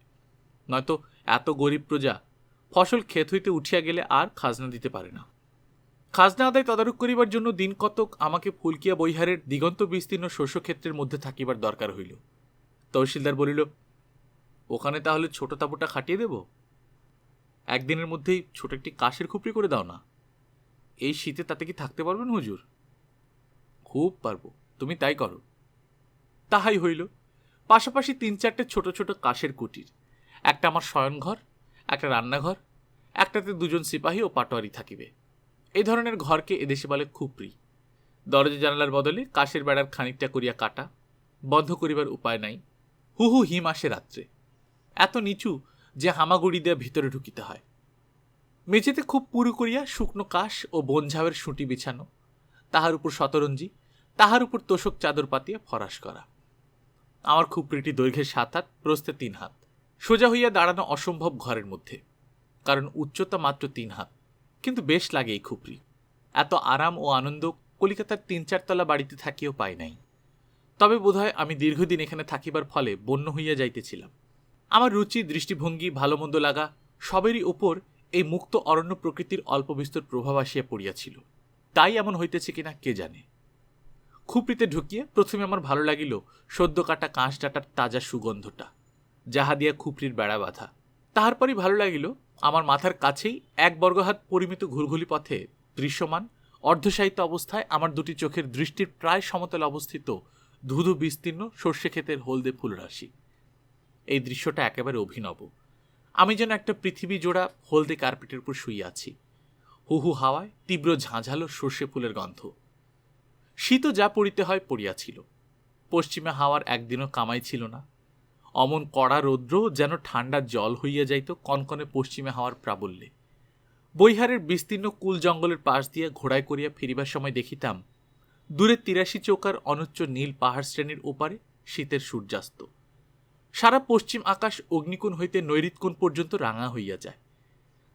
নয়তো এত গরিব প্রজা ফসল ক্ষেত হইতে উঠিয়া গেলে আর খাজনা দিতে পারে না। খাজনা আদায় তদারক করিবার জন্য দিন কতক আমাকে ফুলকিয়া বৈহারের দিগন্ত বিস্তীর্ণ শস্যক্ষেত্রের মধ্যে থাকিবার দরকার হইল। তহসিলদার বলিল, ওখানে তাহলে ছোট তাঁবুটা খাটিয়ে দেব? একদিনের মধ্যেই ছোট একটি কাশের খুপড়ি করে দাও না। এই শীতে তাতে কি থাকতে পারবেন হুজুর? খুব পারব, তুমি তাই করো। তাহাই হইল। পাশাপাশি 3-4টে ছোট ছোট কাশের কুটির, একটা আমার শয়নঘর, একটা রান্নাঘর, একটাতে 2 জন সিপাহী ও পাটোয়ারি থাকিবে। এই ধরনের ঘরকে এদেশে বলে খুপড়ি। দরজা জানালার বদলে কাশের বেড়ার খানিকটা করিয়া কাটা, বন্ধ করিবার উপায় নাই। হু হু হিম আসে রাত্রে, এত নিচু যে হামাগুড়ি দেয়া ভিতরে ঢুকিতে হয়। মেঝেতে খুব পুরু করিয়া শুকনো কাশ ও বনঝাবের সুটি বিছানো, তাহার উপর শতরঞ্জি, তাহার উপর তোষক চাদর পাতিয়া ফরাস করা। আমার খুপড়িটি দৈর্ঘ্যে 7 হাত, প্রস্থে 3 হাত। সোজা হইয়া দাঁড়ানো অসম্ভব ঘরের মধ্যে, কারণ উচ্চতা মাত্র 3 হাত। কিন্তু বেশ লাগে এই খুপড়ি। এত আরাম ও আনন্দ কলিকাতার 3-4 তলা বাড়িতে থাকিও পাই নাই। তবে বোধহয় আমি দীর্ঘদিন এখানে থাকিবার ফলে বন্য হইয়া যাইতেছিলাম। আমার রুচি, দৃষ্টিভঙ্গি, ভালো মন্দ লাগা সবেরই উপর এই মুক্ত অরণ্য প্রকৃতির অল্প বিস্তর প্রভাব আসিয়া পড়িয়াছিল। তাই এমন হইতেছে কিনা কে জানে। খুপড়িতে ঢুকিয়া প্রথমে আমার ভালো লাগিল সদ্য কাটা কাঁশ ডাটার তাজা সুগন্ধটা, যাহা দিয়া খুপড়ির বেড়া বাঁধা। তাহার পরই ভালো লাগিল আমার মাথার কাছেই 1 বর্গহাত পরিমিত ঘুরঘুলি পথে দৃশ্যমান অর্ধসাহিত্য অবস্থায় আমার দুটি চোখের দৃষ্টির প্রায় সমতলে অবস্থিত ধুধু বিস্তীর্ণ সর্ষে ক্ষেতের হলদে ফুলরাশি। এই দৃশ্যটা একেবারে অভিনব। আমি যেন একটা পৃথিবী জোড়া হলদে কার্পেটের উপর শুয়ে আছি। হু হু হাওয়ায় তীব্র ঝাঁঝালো সর্ষে ফুলের গন্ধ। শীতও যা পড়িতে হয় পড়িয়াছিল। পশ্চিমে হাওয়ার একদিনও কামাই ছিল না। অমন কড়া রৌদ্র যেন ঠান্ডা জল হইয়া যাইত কনকনে পশ্চিমে হাওয়ার প্রাবল্যে। বৈহারের বিস্তীর্ণ কুল জঙ্গলের পাশ দিয়ে ঘোড়ায় করিয়া ফিরিবার সময় দেখিতাম দূরে ৮৩ চৌকার অনুচ্চ নীল পাহাড় শ্রেণীর ওপারে শীতের সূর্যাস্ত। সারা পশ্চিম আকাশ অগ্নিকোণ হইতে নৈরিতকোণ পর্যন্ত রাঙা হইয়া যায়।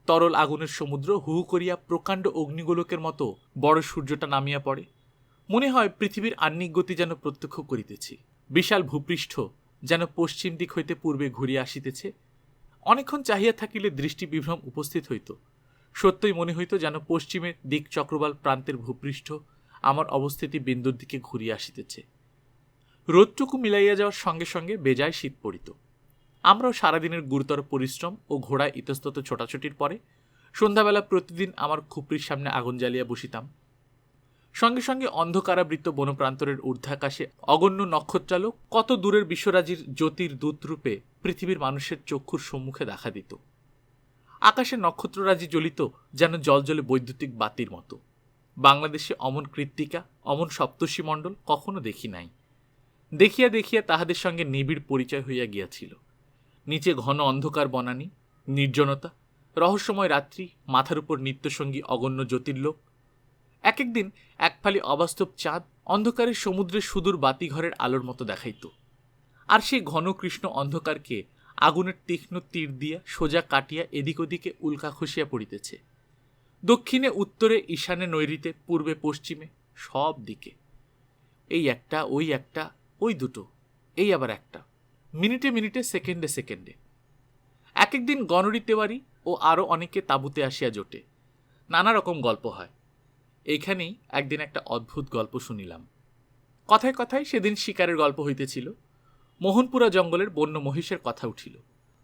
তরল আগুনের সমুদ্র হু হু করিয়া প্রকাণ্ড অগ্নিগোলকের মতো বড় সূর্যটা নামিয়া পড়ে। মনে হয় পৃথিবীর আহ্নিক গতি যেন প্রত্যক্ষ করিতেছি। বিশাল ভূপৃষ্ঠ যেন পশ্চিম দিক হইতে পূর্বে ঘুরিয়া আসিতেছে। অনেকক্ষণ চাহিয়া থাকিলে দৃষ্টি বিভ্রম উপস্থিত হইত। সত্যই মনে হইত যেন পশ্চিমের দিক চক্রবাল প্রান্তের ভূপৃষ্ঠ আমার অবস্থিতি বিন্দুর দিকে ঘুরিয়া আসিতেছে। রোদটুকু মিলাইয়া যাওয়ার সঙ্গে সঙ্গে বেজায় শীত পড়িত। আমরাও সারাদিনের গুরুতর পরিশ্রম ও ঘোড়ায় ইতস্তত ছোটাছুটির পরে সন্ধ্যাবেলা প্রতিদিন আমার খুপড়ির সামনে আগুন জ্বালিয়া বসিতাম। সঙ্গে সঙ্গে অন্ধকারাবৃত বনপ্রান্তরের ঊর্ধ্বাকাশে অগণ্য নক্ষত্রালোক কত দূরের বিশ্বরাজির জ্যোতির দূতরূপে পৃথিবীর মানুষের চক্ষুর সম্মুখে দেখা দিত। আকাশে নক্ষত্ররাজি জ্বলিত যেন জলজলে বৈদ্যুতিক বাতির মতো। বাংলাদেশে অমন কৃত্তিকা, অমন সপ্তর্ষি মণ্ডল কখনো দেখি নাই। দেখিয়া দেখিয়া তাহাদের সঙ্গে নিবিড় পরিচয় হইয়া গিয়াছিল। নিচে ঘন অন্ধকার বনানী, নির্জনতা, রহস্যময় রাত্রি, মাথার উপর নিত্যসঙ্গী অগণ্য জ্যোতির্লোক। এক একদিন এক ফালি অবাস্তব চাঁদ অন্ধকারের সমুদ্রের সুদূর বাতিঘরের আলোর মতো দেখাইত। আর সেই ঘন কৃষ্ণ অন্ধকারকে আগুনের তীক্ষ্ণ তীর দিয়া সোজা কাটিয়া এদিক ওদিকে উল্কা খসিয়া পড়িতেছে। দক্ষিণে, উত্তরে, ঈশানে, নৈরিতে, পূর্বে, পশ্চিমে, সব দিকে। এই একটা, ওই দুটো, এই আবার একটা, মিনিটে মিনিটে, সেকেন্ডে সেকেন্ডে। এক একদিন গণরি তেওয়ারি ও আরও অনেকে তাঁবুতে আসিয়া জোটে। নানা রকম গল্প হয়। এইখানেই একদিন একটা অদ্ভুত গল্প শুনিলাম। কথায় কথায় সেদিন শিকারের গল্প হইতেছিল। মোহনপুরা জঙ্গলের বন্য মহিষের কথা উঠিল।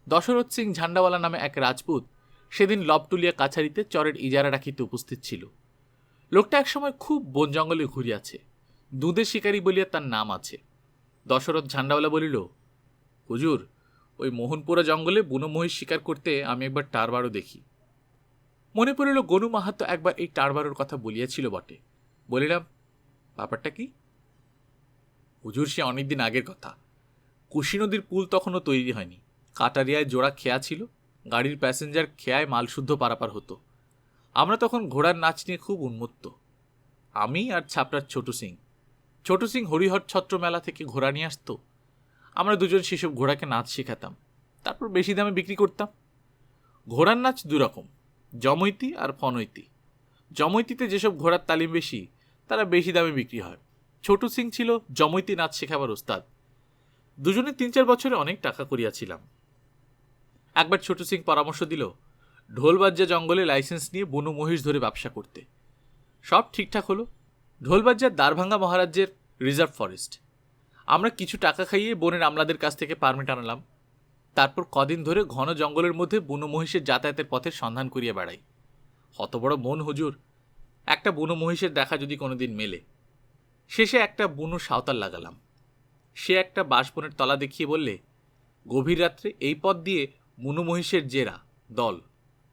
দশরথ সিং ঝান্ডাওয়ালা নামে এক রাজপুত সেদিন লবটুলিয়া কাছারিতে চরের ইজারা রাখিতে উপস্থিত ছিল। লোকটা একসময় খুব বন জঙ্গলে ঘুরিয়াছে। দুধের শিকারী বলিয়া তার নাম আছে। দশরথ ঝান্ডাওয়ালা বলিল, হুজুর, ওই মোহনপুরা জঙ্গলে বুনো মহিষ শিকার করতে আমি একবার টারবারও দেখি। মনে পড়িল গনু মাহাতো একবার এই টারবারোর কথা বলিয়াছিল বটে। বলিলাম, ব্যাপারটা কি? হুজুর, সে অনেকদিন আগের কথা। কুশি নদীর পুল তখনও তৈরি হয়নি। কাটারিয়ায় জোড়া খেয়া ছিল। গাড়ির প্যাসেঞ্জার খেয়ায় মালশুদ্ধ পারাপার হতো। আমরা তখন ঘোড়ার নাচ নিয়ে খুব উন্মত্ত। আমি আর ছাপড়ার ছোটু সিং। ছোটু সিং হরিহর ছত্র মেলা থেকে ঘোড়া নিয়ে আসত। আমরা দুজন সেসব ঘোড়াকে নাচ শেখাতাম, তারপর বেশি দামে বিক্রি করতাম। ঘোড়ার নাচ দুরকম, জমৈতি আর ফনৈতি। জমৈতিতে যেসব ঘোড়ার তালিম বেশি তারা বেশি দামে বিক্রি হয়। ছোটু সিং ছিল জমৈতি নাচ শেখাবার ওস্তাদ। দুজনে ৩-৪ বছরে অনেক টাকা করিয়াছিলাম। একবার ছোটু সিং পরামর্শ দিল ঢোলবাজ্জা জঙ্গলে লাইসেন্স নিয়ে বনু মহিষ ধরে ব্যবসা করতে। সব ঠিকঠাক হলো। ঢোলবাজ্জার দ্বারভাঙ্গা মহারাজ্যের রিজার্ভ ফরেস্ট। আমরা কিছু টাকা খাইয়ে বনের আমলাদের কাছ থেকে পারমিট আনলাম। তারপর কদিন ধরে ঘন জঙ্গলের মধ্যে বুনো মহিষের যাতায়াতের পথের সন্ধান করিয়া বেড়াই। অত বড় মন হুজুর, একটা বুনো মহিষের দেখা যদি কোনোদিন মেলে। শেষে একটা বুনো সাঁওতাল লাগালাম। সে একটা বাঁশবনের তলা দেখিয়ে বললে, গভীর রাত্রে এই পথ দিয়ে বুনো মহিষের জেরা দল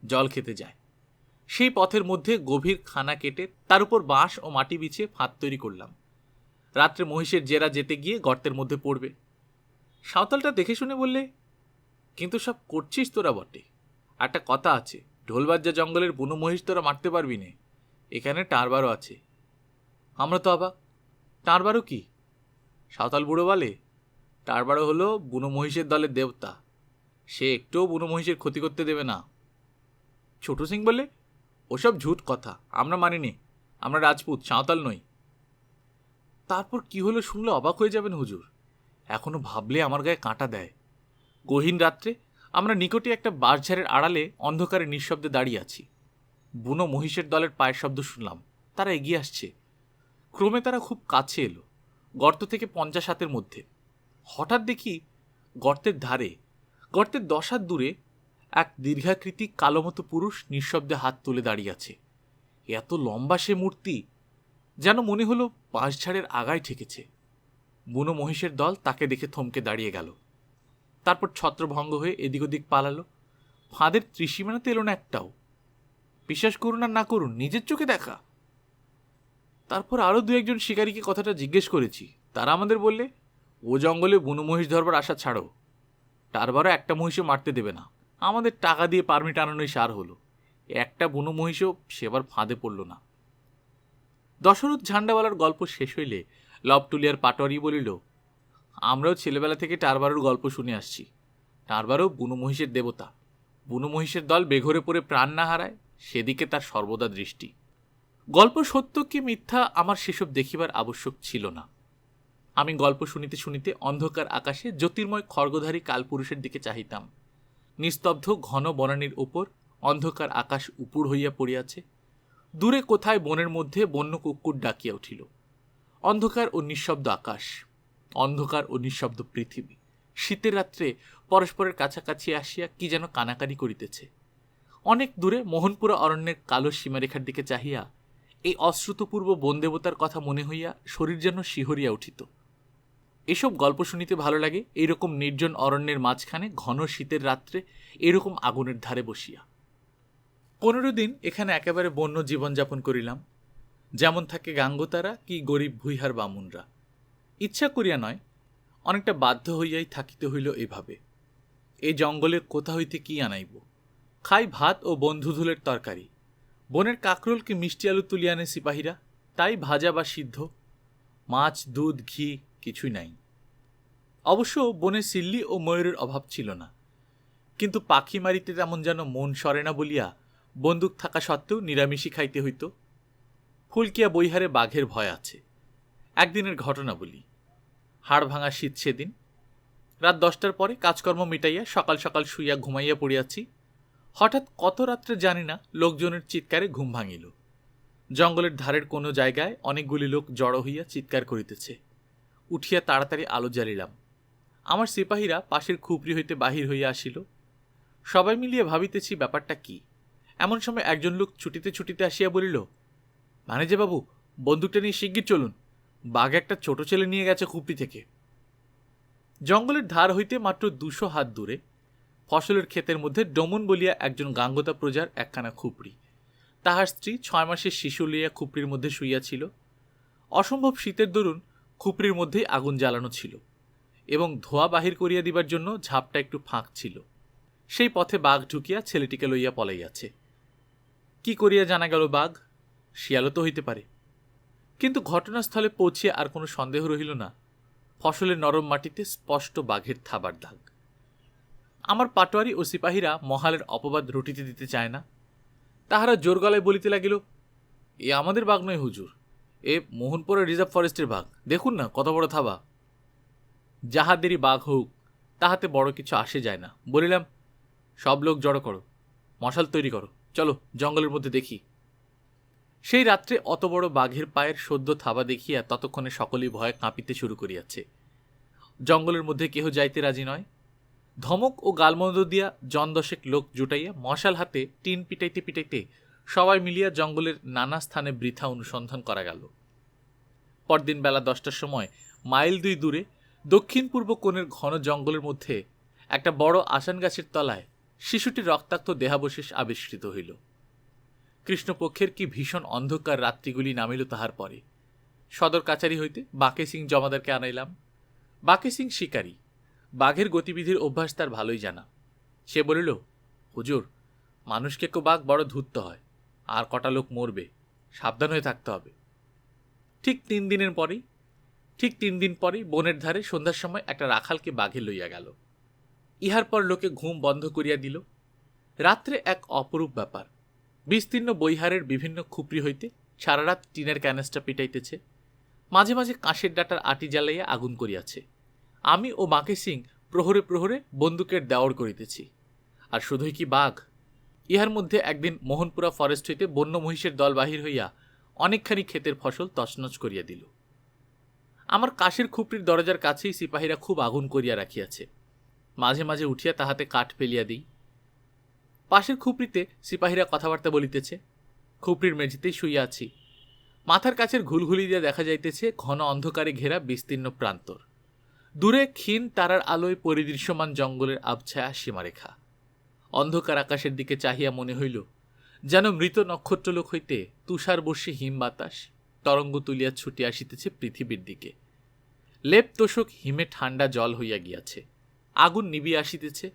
জল খেতে যায়। সেই পথের মধ্যে গভীর খানা কেটে তার উপর বাঁশ ও মাটি বিছিয়ে ফাঁদ তৈরি করলাম। রাত্রে মহিষের জেরা যেতে গিয়ে গর্তের মধ্যে পড়বে। সাঁওতালটা দেখে শুনে বললে, কিন্তু সব করছিস তোরা বটে। একটা কথা আছে, ঢোলবাজ্জা জঙ্গলের বুনো মহিষ তোরা মারতে পারবি নে, এখানে টারবারও আছে। আমরা তো অবাক। টারবারও কি? সাঁওতাল বুড়ো বলে, টারবারও হলো বুনো মহিষের দলের দেবতা। সে একটুও বুনো মহিষের ক্ষতি করতে দেবে না। ছোটু সিং বলে, ওসব ঝুট কথা, আমরা মানিনি। আমরা রাজপুত, সাঁওতাল নই। তারপর কি হলো শুনলে অবাক হয়ে যাবেন হুজুর। এখনো ভাবলে আমার গায়ে কাঁটা দেয়। গহীন রাত্রে আমরা নিকটে একটা বাঁশঝাড়ের আড়ালে অন্ধকারে নিঃশব্দে দাঁড়িয়ে আছি। বুনো মহিষের দলের পায়ের শব্দ শুনলাম। তারা এগিয়ে আসছে। ক্রমে তারা খুব কাছে এলো, গর্ত থেকে 50 হাতের মধ্যে। হঠাৎ দেখি গর্তের ধারে, গর্তের 10 হাত দূরে এক দীর্ঘাকৃতি কালোমতো পুরুষ নিঃশব্দে হাত তুলে দাঁড়িয়ে আছে। এত লম্বা সে মূর্তি, যেন মনে হলো বাঁশঝাড়ের আগায় ঠেকেছে। বুনো মহিষের দল তাকে দেখে থমকে দাঁড়িয়ে গেল। তারপর ছত্রভঙ্গ হয়ে এদিক ওদিক পালালো। ফাঁদের ত্রিসীমানাতে এলো না একটাও। বিশ্বাস করুন আর না করুন, নিজের চোখে দেখা। তারপর আরও দু একজন শিকারীকে কথাটা জিজ্ঞেস করেছি। তারা আমাদের বললে, ও জঙ্গলে বুনো মহিষ ধরবার আশা ছাড়ো, টারবারও একটা মহিষও মারতে দেবে না। আমাদের টাকা দিয়ে পারমিট আনানোই সার হলো। একটা বুনো মহিষও সেবার ফাঁদে পড়ল না। দশরথ ঝান্ডাওয়ালার গল্প শেষ হইলে লবটুলিয়ার পাটোয়ারি বলিল, আমরাও ছেলেবেলা থেকে টারবারোর গল্প শুনে আসছি। টারবারও বুনো মহিষের দেবতা। বুনো মহিষের দল বেঘরে পড়ে প্রাণ না হারায়, সেদিকে তার সর্বদা দৃষ্টি। গল্প সত্য কি মিথ্যা আমার সেসব দেখিবার আবশ্যক ছিল না। আমি গল্প শুনিতে শুনিতে অন্ধকার আকাশে জ্যোতির্ময় খড়গধারী কালপুরুষের দিকে চাহিতাম। নিস্তব্ধ ঘন বনানীর ওপর অন্ধকার আকাশ উপুড় হইয়া পড়িয়াছে। দূরে কোথায় বনের মধ্যে বন্য কুক্কুর ডাকিয়া উঠিল। অন্ধকার ও নিঃশব্দ আকাশ, অন্ধকার ও নিঃশব্দ পৃথিবী শীতের রাত্রে পরস্পরের কাছাকাছি আসিয়া কি যেন কানাকানি করিতেছে। অনেক দূরে মোহনপুরা অরণ্যের কালো সীমারেখার দিকে চাহিয়া এই অশ্রুতপূর্ব বনদেবতার কথা মনে হইয়া শরীর যেন শিহরিয়া উঠিত। এসব গল্প শুনিতে ভালো লাগে এইরকম নির্জন অরণ্যের মাঝখানে ঘন শীতের রাত্রে এরকম আগুনের ধারে বসিয়া। 15 দিন এখানে একেবারে বন্য জীবনযাপন করিলাম, যেমন থাকে গাঙ্গতারা কি গরিব ভুইহার বামুনরা। ইচ্ছা করিয়া নয়, অনেকটা বাধ্য হইয়াই থাকিতে হইল এভাবে। এই জঙ্গলের কোথা হইতে কি আনাইব? খাই ভাত ও বন্ধুধুলের তরকারি। বনের কাকরোল কি মিষ্টি আলু তুলিয়া আনে সিপাহীরা, তাই ভাজা বা সিদ্ধ। মাছ, দুধ, ঘি কিছুই নাই। অবশ্য বনে সিল্লি ও ময়ূরের অভাব ছিল না, কিন্তু পাখি মারিতে তেমন যেন মন সরে না বলিয়া বন্দুক থাকা সত্ত্বেও নিরামিষই খাইতে হইত। ফুলকিয়া বৈহারে বাঘের ভয় আছে। একদিনের ঘটনা বলি। হাড় ভাঙা শীত সেদিন। রাত 10টার পরে কাজকর্ম মিটাইয়া সকাল সকাল শুইয়া ঘুমাইয়া পড়িয়াছি। হঠাৎ কত রাত্রে জানি না লোকজনের চিৎকারে ঘুম ভাঙিল। জঙ্গলের ধারের কোনো জায়গায় অনেকগুলি লোক জড়ো হইয়া চিৎকার করিতেছে। উঠিয়া তাড়াতাড়ি আলো জ্বালিলাম। আমার সিপাহীরা পাশের খুপড়ি হইতে বাহির হইয়া আসিল। সবাই মিলিয়ে ভাবিতেছি ব্যাপারটা কি। এমন সময় একজন লোক ছুটিতে ছুটিতে আসিয়া বলিল, ভানেজে বাবু, বন্দুকটা নিয়ে শিগগির চলুন, বাঘ একটা ছোট ছেলে নিয়ে গেছে খুপড়ি থেকে। জঙ্গলের ধার হইতে মাত্র 200 হাত দূরে ফসলের ক্ষেতের মধ্যে ডমন বলিয়া একজন গাঙ্গতা প্রজার একখানা খুপড়ি। তাহার স্ত্রী 6 মাসের শিশু লইয়া খুপড়ির মধ্যে শুইয়াছিল। অসম্ভব শীতের দরুন খুপড়ির মধ্যেই আগুন জ্বালানো ছিল এবং ধোয়া বাহির করিয়া দিবার জন্য ঝাপটা একটু ফাঁক ছিল। সেই পথে বাঘ ঢুকিয়া ছেলেটিকে লইয়া পলাইয়াছে। কি করিয়া জানা গেল বাঘ? শিয়ালও তো হইতে পারে। কিন্তু ঘটনাস্থলে পৌঁছিয়া আর কোনো সন্দেহ রহিল না। ফসলের নরম মাটিতে স্পষ্ট বাঘের থাবার দাগ। আমার পাটোয়ারি ও সিপাহীরা মহালের অপবাদ রটিতে দিতে চায় না। তাহারা জোর গলায় বলিতে লাগিল, এ আমাদের বাঘ নয় হুজুর, এ মোহনপুরা রিজার্ভ ফরেস্টের বাঘ। দেখুন না কত বড় থাবা। যাহাদেরই বাঘ হোক, তাহাতে বড় কিছু আসে যায় না। বলিলাম, সব লোক জড়ো করো, মশাল তৈরি করো, চলো জঙ্গলের মধ্যে দেখি। সেই রাত্রে অত বড় বাঘের পায়ের সদ্য থাবা দেখিয়া ততক্ষণে সকলেই ভয়ে কাঁপিতে শুরু করিয়াছে। জঙ্গলের মধ্যে কেহ যাইতে রাজি নয়। ধমক ও গালমন্দ দিয়া 10 লোক জুটাইয়া মশাল হাতে টিন পিটাইতে পিটাইতে সবাই মিলিয়া জঙ্গলের নানা স্থানে বৃথা অনুসন্ধান করা গেল। পরদিন বেলা 10টার সময় মাইল 2 দূরে দক্ষিণ পূর্ব কোণের ঘন জঙ্গলের মধ্যে একটা বড় আসান গাছের তলায় শিশুটির রক্তাক্ত দেহাবশেষ আবিষ্কৃত হইল। কৃষ্ণপক্ষের কি ভীষণ অন্ধকার রাত্রিগুলি নামিল তাহার পরে। সদর কাছারি হইতে বাকে সিং জমাদারকে আনাইলাম। বাকে সিং শিকারী, বাঘের গতিবিধির অভ্যাস তার ভালোই জানা। সে বলিল, হুজুর, মানুষকে কেউ বাঘ বড় ধূর্ত হয়, আর কটা লোক মরবে, সাবধান হয়ে থাকতে হবে। ঠিক 3 দিন পরেই বনের ধারে সন্ধ্যার সময় একটা রাখালকে বাঘে লইয়া গেল। ইহার পর লোকে ঘুম বন্ধ করিয়া দিল। রাত্রে এক অপরূপ ব্যাপার। বিস্তীর্ণ বৈহারের বিভিন্ন খুপড়ি হইতে সারা রাত টিনের ক্যানেসটা পিটাইতেছে। মাঝে মাঝে কাঁসের ডাটার আটি জ্বালাইয়া আগুন করিয়াছে। আমি ও বাকে সিং প্রহরে প্রহরে বন্দুকের দেওয়ার করিতেছি। আর শুধুই কি বাঘ, ইহার মধ্যে একদিন মোহনপুরা ফরেস্ট হইতে বন্য মহিষের দল বাহির হইয়া অনেকখানি ক্ষেতের ফসল তছনছ করিয়া দিল। আমার কাশের খুপড়ির দরজার কাছেই সিপাহীরা খুব আগুন করিয়া রাখিয়াছে। মাঝে মাঝে উঠিয়া তাহাতে কাঠ ফেলিয়া দিই। পাশের খুপড়িতে সিপাহীরা কথাবার্তা বলিতেছে। খুপড়ির মেঝেতেই শুইয়া আছি। মাথার কাছের ঘুলঘুলি দিয়ে দেখা যাইতেছে ঘন অন্ধকারে ঘেরা বিস্তীর্ণ প্রান্তর। দূরে ক্ষীণ তারার আলোয় পরিদৃশ্যমান জঙ্গলের আবছায়া সীমারেখা। অন্ধকার আকাশের দিকে চাহিয়া মনে হইল যেন মৃত নক্ষত্রলোক হইতে তুষার বর্ষী হিম বাতাস তরঙ্গ তুলিয়া ছুটিয়া আসিতেছে পৃথিবীর দিকে। লেপ তোষক হিমে ঠান্ডা জল হইয়া গিয়াছে, আগুন নিবিয়া আসিতেছে।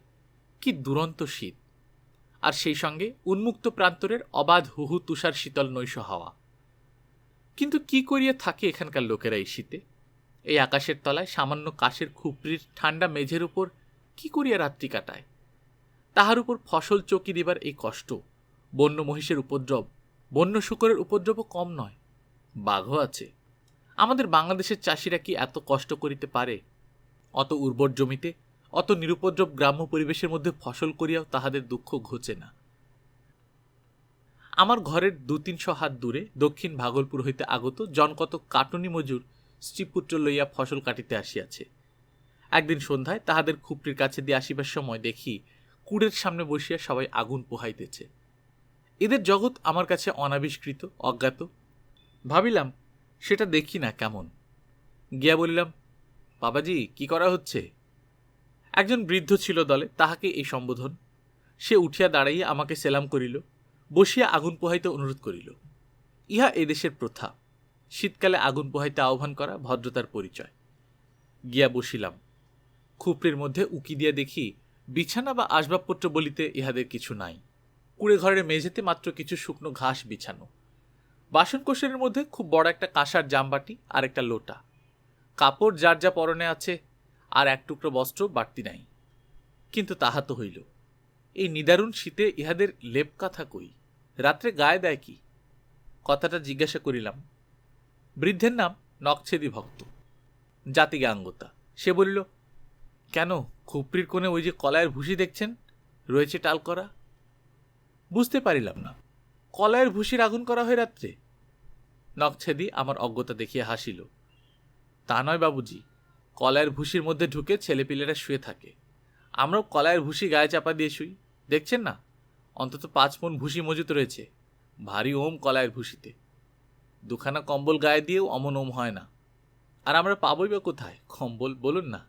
কি দুরন্ত শীত, আর সেই সঙ্গে উন্মুক্ত প্রান্তরের অবাধ হুহু তুষার শীতল নৈশ হাওয়া। কিন্তু কি করিয়া থাকে এখানকার লোকেরা এই শীতে? এই আকাশের তলায় সামান্য কাশের খুপড়ির ঠান্ডা মেঝের উপর কি করিয়া রাত্রি কাটায়? তাহার উপর ফসল চকি দিবার এই কষ্ট, বন্য মহিষের উপদ্রব, বন্য শূকরের উপদ্রবও কম নয়। বাঘও আছে। আমাদের বাংলাদেশের চাষিরা কি এত কষ্ট করিতে পারে? অত উর্বর জমিতে, অত নিরুপদ্রব গ্রাম্য পরিবেশের মধ্যে ফসল করিয়াও তাহাদের দুঃখ ঘোচে না। আমার ঘরের ২-৩০০ হাত দূরে দক্ষিণ ভাগলপুর হইতে আগত জনকতক কাটুনি মজুর স্ত্রীপুত্র লইয়া ফসল কাটিতে আসিয়াছে। একদিন সন্ধ্যায় তাহাদের খুপড়ির কাছে দিয়ে আসিবার সময় দেখি কুড়ের সামনে বসিয়া সবাই আগুন পোহাইতেছে। এদের জগৎ আমার কাছে অনাবিষ্কৃত, অজ্ঞাত। ভাবিলাম সেটা দেখি না কেমন। গিয়া বলিলাম, বাবাজি, কি করা হচ্ছে? একজন বৃদ্ধ ছিল দলে, তাহাকে এই সম্বোধন। সে উঠিয়া দাঁড়াইয়া আমাকে সেলাম করিল, বসিয়া আগুন পোহাইতে অনুরোধ করিল। ইহা এদেশের প্রথা, শীতকালে আগুন পোহাইতে আহ্বান করা ভদ্রতার পরিচয়। গিয়া বসিলাম। খুপড়ির মধ্যে উকি দিয়া দেখি বিছানা বা আসবাবপত্র বলিতে ইহাদের কিছু নাই। কুড়ে ঘরের মেঝেতে মাত্র কিছু শুকনো ঘাস বিছানো। বাসনকোসরের মধ্যে খুব বড় একটা কাঁসার জামবাটি আর একটা লোটা। কাপড় যার যা পরনে আছে, আর এক টুকরো বস্ত্র বাড়তি নাই। কিন্তু তাহা তো হইল, এই নিদারুণ শীতে ইহাদের লেপ কাঁথা কই? রাত্রে গায়ে দেয় কি? কথাটা জিজ্ঞাসা করিলাম। বৃদ্ধের নাম নকছেদি ভক্ত, জাতি গাঙ্গতা। সে বলিল, কেন, খুপড়ির কোণে ওই যে কলায়ের ভুসি দেখছেন, রয়েছে টাল করা। বুঝতে পারিলাম না, কলায়ের ভুসির আগুন করা হয় রাত্রে? নকছেদি আমার অজ্ঞতা দেখিয়া হাসিল। তা নয় বাবুজি, কলায়ের ভুসির মধ্যে ঢুকে ছেলেপিলেরা শুয়ে থাকে। আমরাও কলায়ের ভুসি গায়ে চাপা দিয়ে শুই, দেখছেন না? অন্তত ৫ মণ ভুসি মজুত রয়েছে। ভারী ওম কলায়ের ভুসিতে। ২খানা কম্বল গায়ে দিয়েও অমন ওম হয় না। আর আমরা পাবই বা কোথায় কম্বল, বলুন না?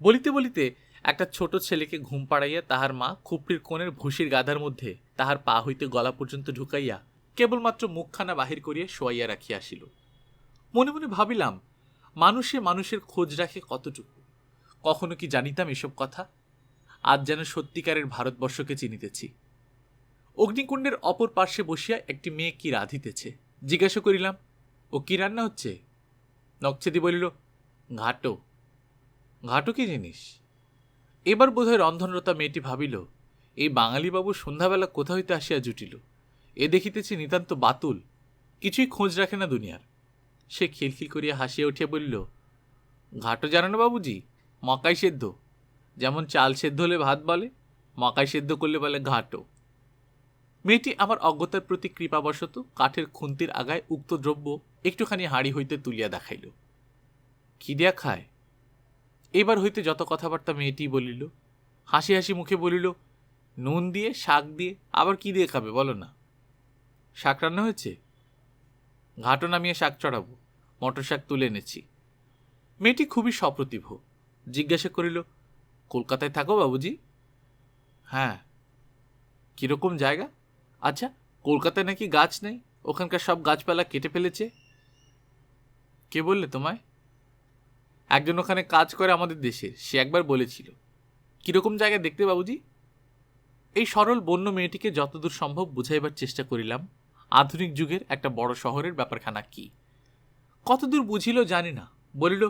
বলিতে বলিতে একটা ছোট ছেলেকে ঘুম পাড়াইয়া তাহার মা খুপড়ির কোণের ভুসির গাধার মধ্যে তাহার পা হইতে গলা পর্যন্ত ঢুকাইয়া কেবলমাত্র মুখখানা বাহির করিয়া শোয়াইয়া রাখিয়া আসিল। মনে মনে ভাবিলাম, মানুষে মানুষের খোঁজ রাখে কতটুকু। কখনো কি জানিতাম এসব কথা? আজ যেন সত্যিকারের ভারতবর্ষকে চিনিতেছি। অগ্নিকুণ্ডের অপর পার্শ্বে বসিয়া একটি মেয়ে কি রাঁধিতেছে। জিজ্ঞাসা করিলাম, ও কি রান্না হচ্ছে? নকছেদি বলিল, ঘাটো। ঘাটো কি জিনিস? এবার বোধহয় রন্ধনরতা মেয়েটি ভাবিল, এই বাঙালিবাবু সন্ধ্যাবেলা কোথা হইতে আসিয়া জুটিল। এ দেখিতেছি নিতান্ত বাতুল, কিছুই খোঁজ রাখে না দুনিয়ার। সে খিলখিল করিয়া হাসিয়া উঠিয়া বলিল, ঘাটো জানো না বাবুজি? মকাই সেদ্ধ। যেমন চাল সেদ্ধ হলে ভাত বলে, মকাই সেদ্ধ করলে বলে ঘাটো। মেয়েটি আমার অজ্ঞতার প্রতি কৃপাবশত কাঠের খুন্তির আগায় উক্ত দ্রব্য একটুখানি হাঁড়ি হইতে তুলিয়া দেখাইল। কি দিয়া খায়? এবার হইতে যত কথাবার্তা মেয়েটি বলিল। হাসি হাসি মুখে বলিল, নুন দিয়ে, শাক দিয়ে, আবার কি দিয়ে খাবে বলো না? শাক রান্না হয়েছে? ঘাটো নামিয়ে শাক চড়াবো, মটর শাক তুলে এনেছি। মেয়েটি খুবই সপ্রতিভ। জিজ্ঞাসা করিল, কলকাতায় থাকো বাবুজি? হ্যাঁ। কিরকম জায়গা? আচ্ছা, কলকাতায় নাকি গাছ নেই, ওখানকার সব গাছপালা কেটে ফেলেছে। কে বললে তোমায়? একজন ওখানে কাজ করে আমাদের দেশের, সে একবার বলেছিল। কিরকম জায়গা দেখতে বাবুজি? এই সরল বন্য মেয়েটিকে যতদূর সম্ভব বুঝাইবার চেষ্টা করিলাম আধুনিক যুগের একটা বড় শহরের ব্যাপারখানা কি। কতদূর বুঝিল জানি না, বলিল,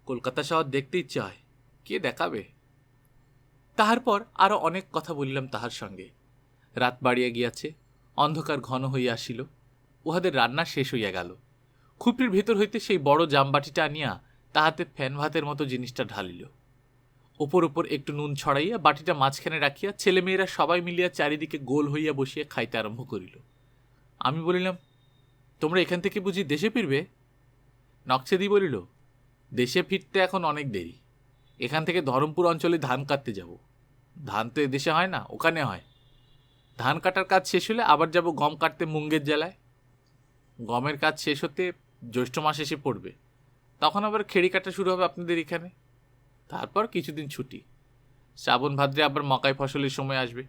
কলকাতা শহর দেখতে ইচ্ছে হয়, কে দেখাবে। তাহার পর আরো অনেক কথা বলিলাম তাহার সঙ্গে। রাত বাড়িয়া গিয়াছে, অন্ধকার ঘন হইয়া আসিল, উহাদের রান্না শেষ হইয়া গেল। খুপড়ির ভেতর হইতে সেই বড় জামবাটিটা আনিয়া তাহাতে ফ্যান ভাতের মতো জিনিসটা ঢালিল। ওপর ওপর একটু নুন ছড়াইয়া বাটিটা মাঝখানে রাখিয়া ছেলেমেয়েরা সবাই মিলিয়া চারিদিকে গোল হইয়া বসিয়া খাইতে আরম্ভ করিল। আমি বলিলাম, তোমরা এখান থেকে বুঝি দেশে ফিরবে? নকছেদি বলিল, দেশে ফিরতে এখন অনেক দেরি। এখান থেকে ধরমপুর অঞ্চলে ধান কাটতে যাব। ধান তো এদেশে হয় না, ওখানে হয়। ধান কাটার কাজ শেষ হলে আবার যাব গম কাটতে মুঙ্গের জেলায়। গমের কাজ শেষ হতে জ্যৈষ্ঠ মাস এসে পড়বে, তখন আবার খেড়ি কাটা শুরু হবে আপনাদের এখানে। তারপর কিছুদিন ছুটি, শ্রাবণ ভাদ্রে আবার মকাই ফসলের সময় আসবে।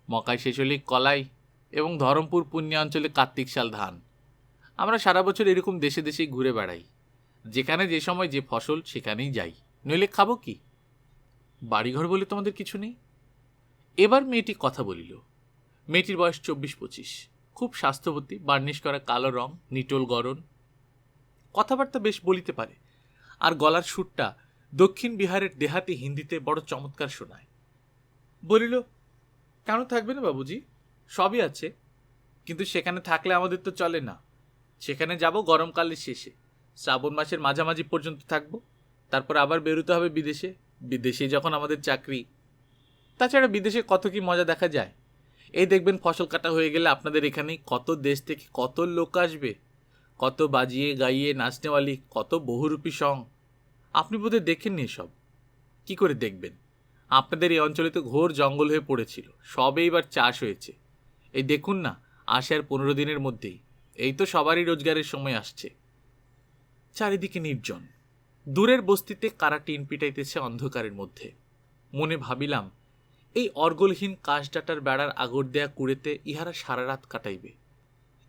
মকাই শেষ হলেই কলাই, এবং ধরমপুর পুণ্যা অঞ্চলে কার্তিক সাল ধান। আমরা সারা বছর এরকম দেশে দেশেই ঘুরে বেড়াই, যেখানে যে সময় যে ফসল সেখানেই যাই, নইলে খাবো কি? বাড়িঘর বলে তোমাদের কিছু নেই? এবার মেয়েটি কথা বলিল। মেয়েটির বয়স 24-25, খুব স্বাস্থ্যবতী, বার্নিশ করা কালো রং, নিটোল গরণ, কথাবার্তা বেশ বলিতে পারে, আর গলার সুরটা দক্ষিণ বিহারের দেহাতি হিন্দিতে বড় চমৎকার শোনায়। বলিল, কেন থাকবে না বাবুজি, সবই আছে, কিন্তু সেখানে থাকলে আমাদের তো চলে না। সেখানে যাব গরমকালের শেষে, শ্রাবণ মাসের মাঝামাঝি পর্যন্ত থাকব, তারপর আবার বেরোতে হবে বিদেশে। বিদেশে যখন আমাদের চাকরি। তাছাড়া বিদেশে কত কি মজা দেখা যায়। এই দেখবেন ফসল কাটা হয়ে গেলে আপনাদের এখানেই কত দেশ থেকে কত লোক আসবে, কত বাজিয়ে গাইয়ে নাচনেওয়ালি, কত বহুরূপী সং। আপনি বোধহয় দেখেননি এসব। কি করে দেখবেন? আপনাদের এই অঞ্চলে তো ঘোর জঙ্গল হয়ে পড়েছিল, সবে এবার চাষ হয়েছে। এই দেখুন না, আসে আর 15 দিনের মধ্যেই। এই তো সবারই রোজগারের সময় আসছে। চারিদিকে নির্জন, দূরের বস্তিতে কারা টিন পিটাইতেছে অন্ধকারের মধ্যে। মনে ভাবিলাম, এই অর্গলহীন কাশডাটার বেড়ার আগর দেয়া কুড়েতে ইহারা সারা রাত কাটাইবে,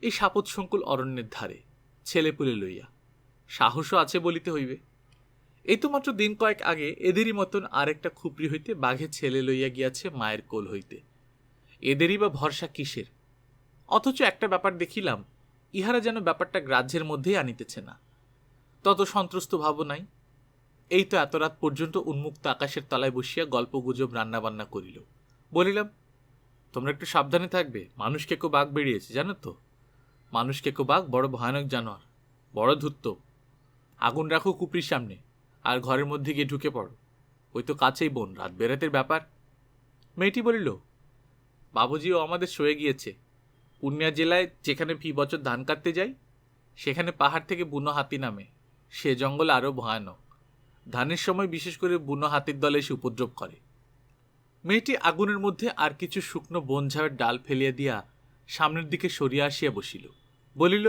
এই সাপত সংকুল অরণ্যের ধারে, ছেলেপুলে লইয়া। সাহসও আছে বলিতে হইবে। এই তো মাত্র দিন কয়েক আগে এদেরই মতন আর একটা খুপড়ি হইতে বাঘে ছেলে লইয়া গিয়াছে মায়ের কোল হইতে। এদেরই বা ভরসা কিসের? অথচ একটা ব্যাপার দেখিলাম, ইহারা যেন ব্যাপারটা গ্রাহ্যের মধ্যেই আনিতেছে না। তত সন্ত্রস্ত ভাব নাই। এই তো এত রাত পর্যন্ত উন্মুক্ত আকাশের তলায় বসিয়া গল্প গুজব রান্নাবান্না করিল। বলিলাম, তোমরা একটু সাবধানে থাকবে, মানুষ কেকো বাঘ বেরিয়েছে, জানো তো? মানুষ কেকো বাঘ বড় ভয়ানক জানোয়ার, বড় ধূর্ত। আগুন রাখো কুপড়ির সামনে, আর ঘরের মধ্যে গিয়ে ঢুকে পড়ো। ওই তো কাছেই বন, রাত বেরাতের ব্যাপার। মেয়েটি বলিল, বাবুজিও আমাদের সয়ে গিয়েছে। পূর্ণিয়া জেলায় যেখানে ফি বছর ধান কাটতে যাই, সেখানে পাহাড় থেকে বুনো হাতি নামে। সে জঙ্গল আরও ভয়ানক। ধানের সময় বিশেষ করে বুনো হাতির দলে এসে উপদ্রব করে। মেয়েটি আগুনের মধ্যে আর কিছু শুকনো বনঝাড়ের ডাল ফেলিয়া দিয়া সামনের দিকে সরিয়া আসিয়া বসিল। বলিল,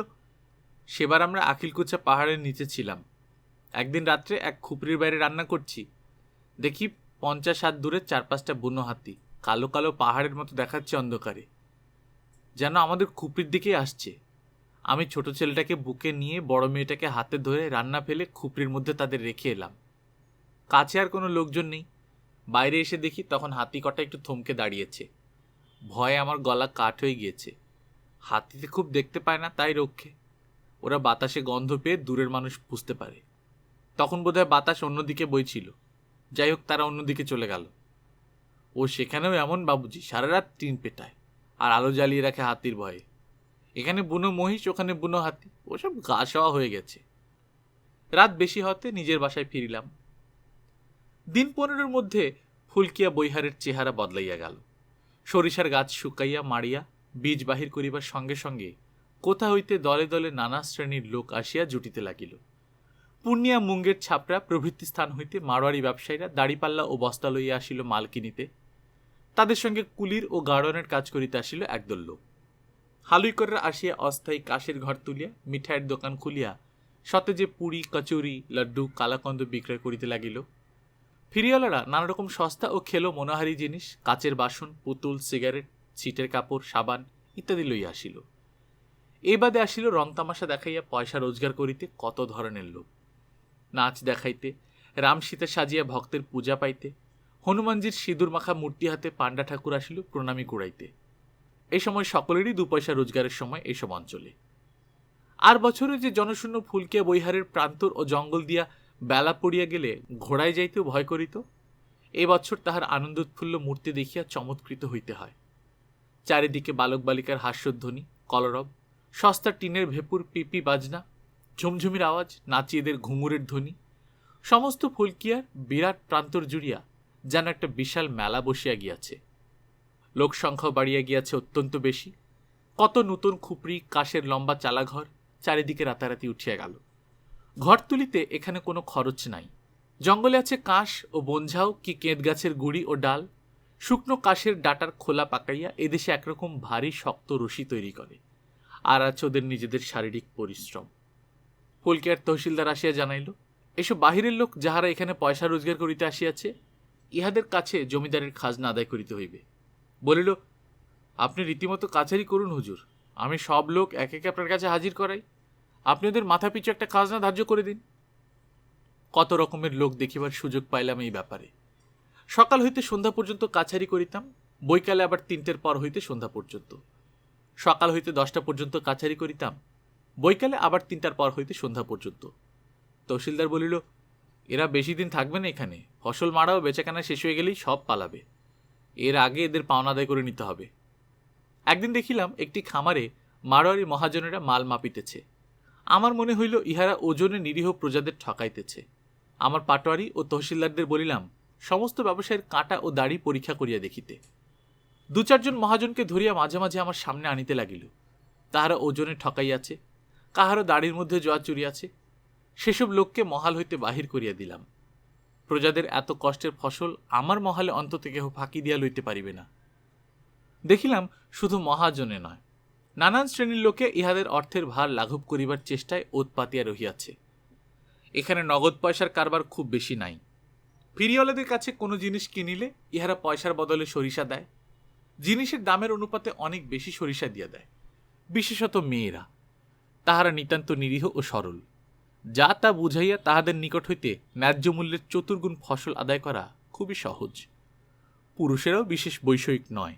সেবার আমরা আখিলকুচা পাহাড়ের নিচে ছিলাম। একদিন রাত্রে এক খুপড়ির বাইরে রান্না করছি, দেখি 50 হাত দূরে 4-5টা বুনো হাতি কালো কালো পাহাড়ের মতো দেখাচ্ছে অন্ধকারে, যেন আমাদের খুপড়ির দিকেই আসছে। আমি ছোট ছেলেটাকে বুকে নিয়ে বড় মেয়েটাকে হাতে ধরে রান্না ফেলে খুপড়ির মধ্যে তাদের রেখে এলাম। কাছে আর কোনো লোকজন নেই। বাইরে এসে দেখি তখন হাতি কটা একটু থমকে দাঁড়িয়েছে। ভয়ে আমার গলা কাঠ হয়ে গিয়েছে। হাতিতে খুব দেখতে পায় না, তাই রক্ষে। ওরা বাতাসে গন্ধ পেয়ে দূরের মানুষ বুঝতে পারে। তখন বোধহয় বাতাস অন্যদিকে বইছিল। যাই হোক, তারা অন্যদিকে চলে গেল। ও সেখানেও এমন বাবুজি, সারা রাত টিন পেটায় আর আলো জ্বালিয়ে রাখে হাতির ভয়ে। এখানে বুনো মহিষ, ওখানে বুনো হাতি, ওসব গা সওয়া হয়ে গেছে। রাত বেশি হতে নিজের বাসায় ফিরিলাম। দিন 15-র মধ্যে ফুলকিয়া বৈহারের চেহারা বদলাইয়া গেল। সরিষার গাছ শুকাইয়া মারিয়া বীজ বাহির করিবার সঙ্গে সঙ্গে কোথা হইতে দলে দলে নানা শ্রেণীর লোক আসিয়া জুটিতে লাগিল। পূর্ণিয়া, মুঙ্গের ছাপড়া প্রভৃতি স্থান হইতে মারোয়ারি ব্যবসায়ীরা দাড়িপাল্লা ও বস্তা লইয়া আসিল মাল কিনিতে। তাদের সঙ্গে কুলির ও গার্ডনের কাজ করিতে আসিল একদল লোক। হালুইকররা আসিয়া অস্থায়ী কাশের ঘর তুলিয়া মিঠাইয়ের দোকান খুলিয়া সতেজে পুরি, কচুরি, লাড্ডু, কালাকন্দ বিক্রয় করিতে লাগিল। ফিরিওয়ালারা নানা রকম সস্তা ও খেলো মনোহারী জিনিস, কাচের বাসন, পুতুল, সিগারেট, ছিটের কাপড়, সাবান ইত্যাদি লইয়া আসিল। এ বাদে আসিল রং তামাশা দেখাইয়া পয়সা রোজগার করিতে কত ধরনের লোক। নাচ দেখাইতে, রাম সীতা সাজিয়া ভক্তের পূজা পাইতে, হনুমানজির সিঁদুর মাখা মূর্তি হাতে পাণ্ডা ঠাকুর আসিল প্রণামী কুড়াইতে। এই সময় সকলেরই 2 পয়সা রোজগারের সময় এইসব অঞ্চলে। আর বছরে যে জনশূন্য ফুলকিয়া বৈহারের প্রান্তর ও জঙ্গল দিয়া বেলা পড়িয়া গেলে ঘোড়ায় যাইতেও ভয় করিত, এ বছর তাহার আনন্দোৎফুল্ল মূর্তি দেখিয়া চমৎকৃত হইতে হয়। চারিদিকে বালক বালিকার হাস্যধ্বনি, কলরব, সস্তা টিনের ভেপুর পিপি বাজনা, ঝুমঝুমির আওয়াজ, নাচিয়েদের ঘুঙুরের ধ্বনি, সমস্ত ফুলকিয়ার বিরাট প্রান্তর জুড়িয়া যেন একটা বিশাল মেলা বসিয়া গিয়াছে। লোকসংখ্যাও বাড়িয়া গিয়াছে অত্যন্ত বেশি। কত নূতন খুপড়ি, কাশের লম্বা চালাঘর চারিদিকে রাতারাতি উঠিয়া গেল। ঘর তুলিতে এখানে কোনো খরচ নাই। জঙ্গলে আছে কাশ ও বনঝাও কি কেঁদ গাছের গুড়ি ও ডাল, শুকনো কাশের ডাটার খোলা পাকাইয়া এদেশে একরকম ভারী শক্ত রশি তৈরি করে, আর আছে ওদের নিজেদের শারীরিক পরিশ্রম। ফুলকিয়ার তহসিলদার আসিয়া জানাইল, এসব বাহিরের লোক যাহারা এখানে পয়সা রোজগার করিতে আসিয়াছে, ইহাদের কাছে জমিদারের খাজনা আদায় করিতে হইবে। বলিল, আপনি রীতিমতো কাছারি করুন হুজুর, আমি সব লোক এক একে আপনার কাছে হাজির করাই, আপনি ওদের মাথা পিছু একটা খাজনা ধার্য করে দিন। কত রকমের লোক দেখিবার সুযোগ পাইলাম এই ব্যাপারে। সকাল হইতে সন্ধ্যা পর্যন্ত কাছারি করিতাম, বৈকালে আবার 3টের পর হইতে সন্ধ্যা পর্যন্ত। সকাল হইতে 10টা পর্যন্ত কাছারি করিতাম, বৈকালে আবার 3টার পর হইতে সন্ধ্যা পর্যন্ত। তহসিলদার বলিল, এরা বেশি দিন থাকবে না এখানে, ফসল মারাও বেচাকেনা শেষ হয়ে গেলেই সব পালাবে, এর আগে এদের পাওনা আদায় করে নিতে হবে। একদিন দেখিলাম একটি খামারে মারোয়ারি মহাজনেরা মাল মাপিতেছে। আমার মনে হইল ইহারা ওজনে নিরীহ প্রজাদের ঠকাইতেছে। আমার পাটোয়ারি ও তহসিলদারদের বলিলাম সমস্ত ব্যবসায়ের কাঁটা ও দাড়ি পরীক্ষা করিয়া দেখিতে। 2-4 জন মহাজনকে ধরিয়া মাঝে মাঝে আমার সামনে আনিতে লাগিল। তাহারা ওজনে ঠকাইয়াছে, কাহারও দাড়ির মধ্যে জোয়া চুরিয়াছে। সেসব লোককে মহাল হইতে বাহির করিয়া দিলাম। প্রজাদের এত কষ্টের ফসল আমার মহালে অন্তত কেহ ফাঁকি দিয়া লইতে পারিবে না। দেখিলাম শুধু মহাজনে নয়, নানান শ্রেণীর লোকে ইহাদের অর্থের ভার লাঘব করিবার চেষ্টায় ওত পাতিয়া রহিয়াছে। এখানে নগদ পয়সার কারবার খুব বেশি নাই। ফিরিওয়ালাদের কাছে কোনো জিনিস কিনিলে ইহারা পয়সার বদলে সরিষা দেয়, জিনিসের দামের অনুপাতে অনেক বেশি সরিষা দিয়া দেয়। বিশেষত মেয়েরা, তাহারা নিতান্ত নিরীহ ও সরল, যা তা বুঝাইয়া তাহাদের নিকট হইতে ন্যায্য মূল্যের 4 গুণ ফসল আদায় করা খুবই সহজ। পুরুষেরাও বিশেষ বৈষয়িক নয়,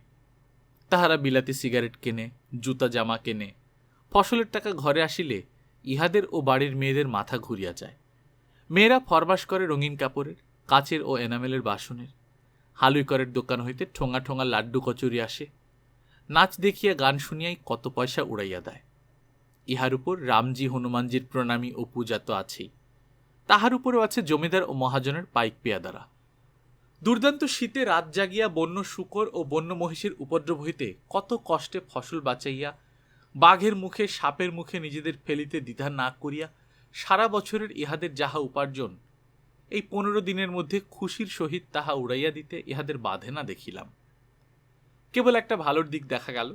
তাহারা বিলাতি সিগারেট কেনে, জুতা জামা কেনে। ফসলের টাকা ঘরে আসিলে ইহাদের ও বাড়ির মেয়েদের মাথা ঘুরিয়া যায়। মেয়েরা ফরমাস করে রঙিন কাপড়ের, কাচের ও এনামেলের বাসনের। হালুইকরের দোকান হইতে ঠোঙা ঠোঙা লাড্ডু কচুরি আসে। নাচ দেখিয়া গান শুনিয়াই কত পয়সা উড়াইয়া দেয়। ইহার উপর রামজি হনুমানজির প্রণামী ও পূজা তো আছেই, তাহার উপরেও আছে জমিদার ও মহাজনের পাইক পেয়াদারা। দুর্দান্ত শীতে রাত জাগিয়া বন্য শূকর ও বন্য মহিষের উপদ্রব হইতে কত কষ্টে ফসল বাঁচাইয়া, বাঘের মুখে সাপের মুখে নিজেদের ফেলিতে দ্বিধা না করিয়া সারা বছরের ইহাদের যাহা উপার্জন, এই 15 দিনের মধ্যে খুশির সহিত তাহা উড়াইয়া দিতে ইহাদের বাধে না দেখিলাম। কেবল একটা ভালোর দিক দেখা গেল,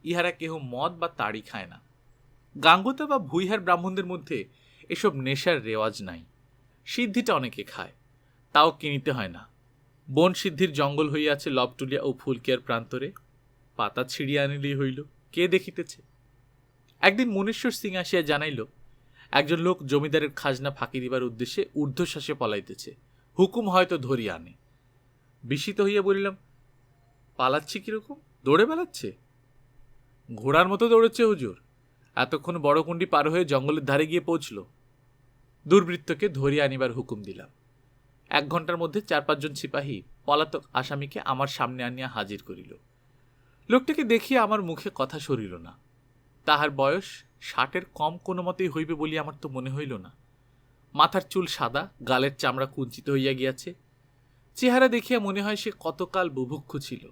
ইহারা কেহ মদ বা তাড়ি খায় না। গাঙ্গোতা বা ভুইহার ব্রাহ্মণদের মধ্যে এসব নেশার রেওয়াজ নাই। সিদ্ধিটা অনেকে খায়, তাও কিনিতে হয় না। বন সিদ্ধির জঙ্গল হইয়াছে লবটুলিয়া ও ফুলকিয়ার প্রান্তরে, পাতা ছিঁড়িয়া আনিলেই হইল, কে দেখিতেছে। একদিন মনেশ্বর সিং আসিয়া জানাইল, একজন লোক জমিদারের খাজনা ফাঁকি দিবার উদ্দেশ্যে ঊর্ধ্বশ্বাসে পলাইতেছে, হুকুম হয়তো ধরিয়া আনে। বিস্মিত হইয়া বলিলাম, পালাচ্ছে কিরকম? দৌড়ে বেড়াচ্ছে? ঘোড়ার মতো দৌড়েছে হুজুর, এতক্ষণ বড়কুণ্ডি পার হয়ে জঙ্গলের ধারে গিয়ে পৌঁছল। দুর্বৃত্তকে ধরিয়া আনিবার হুকুম দিলাম। 1 ঘন্টার মধ্যে 4-5 জন সিপাহী পলাতক আসামিকে আমার সামনে আনিয়া হাজির করিল। লোকটাকে দেখিয়া আমার মুখে কথা সরিল না। তাহার বয়স 60-এর কম কোনো মতেই হইবে বলিয়া আমার তো মনে হইল না। মাথার চুল সাদা, গালের চামড়া কুঞ্চিত হইয়া গিয়াছে। চেহারা দেখিয়া মনে হয় সে কতকাল বুভুক্ষু ছিল।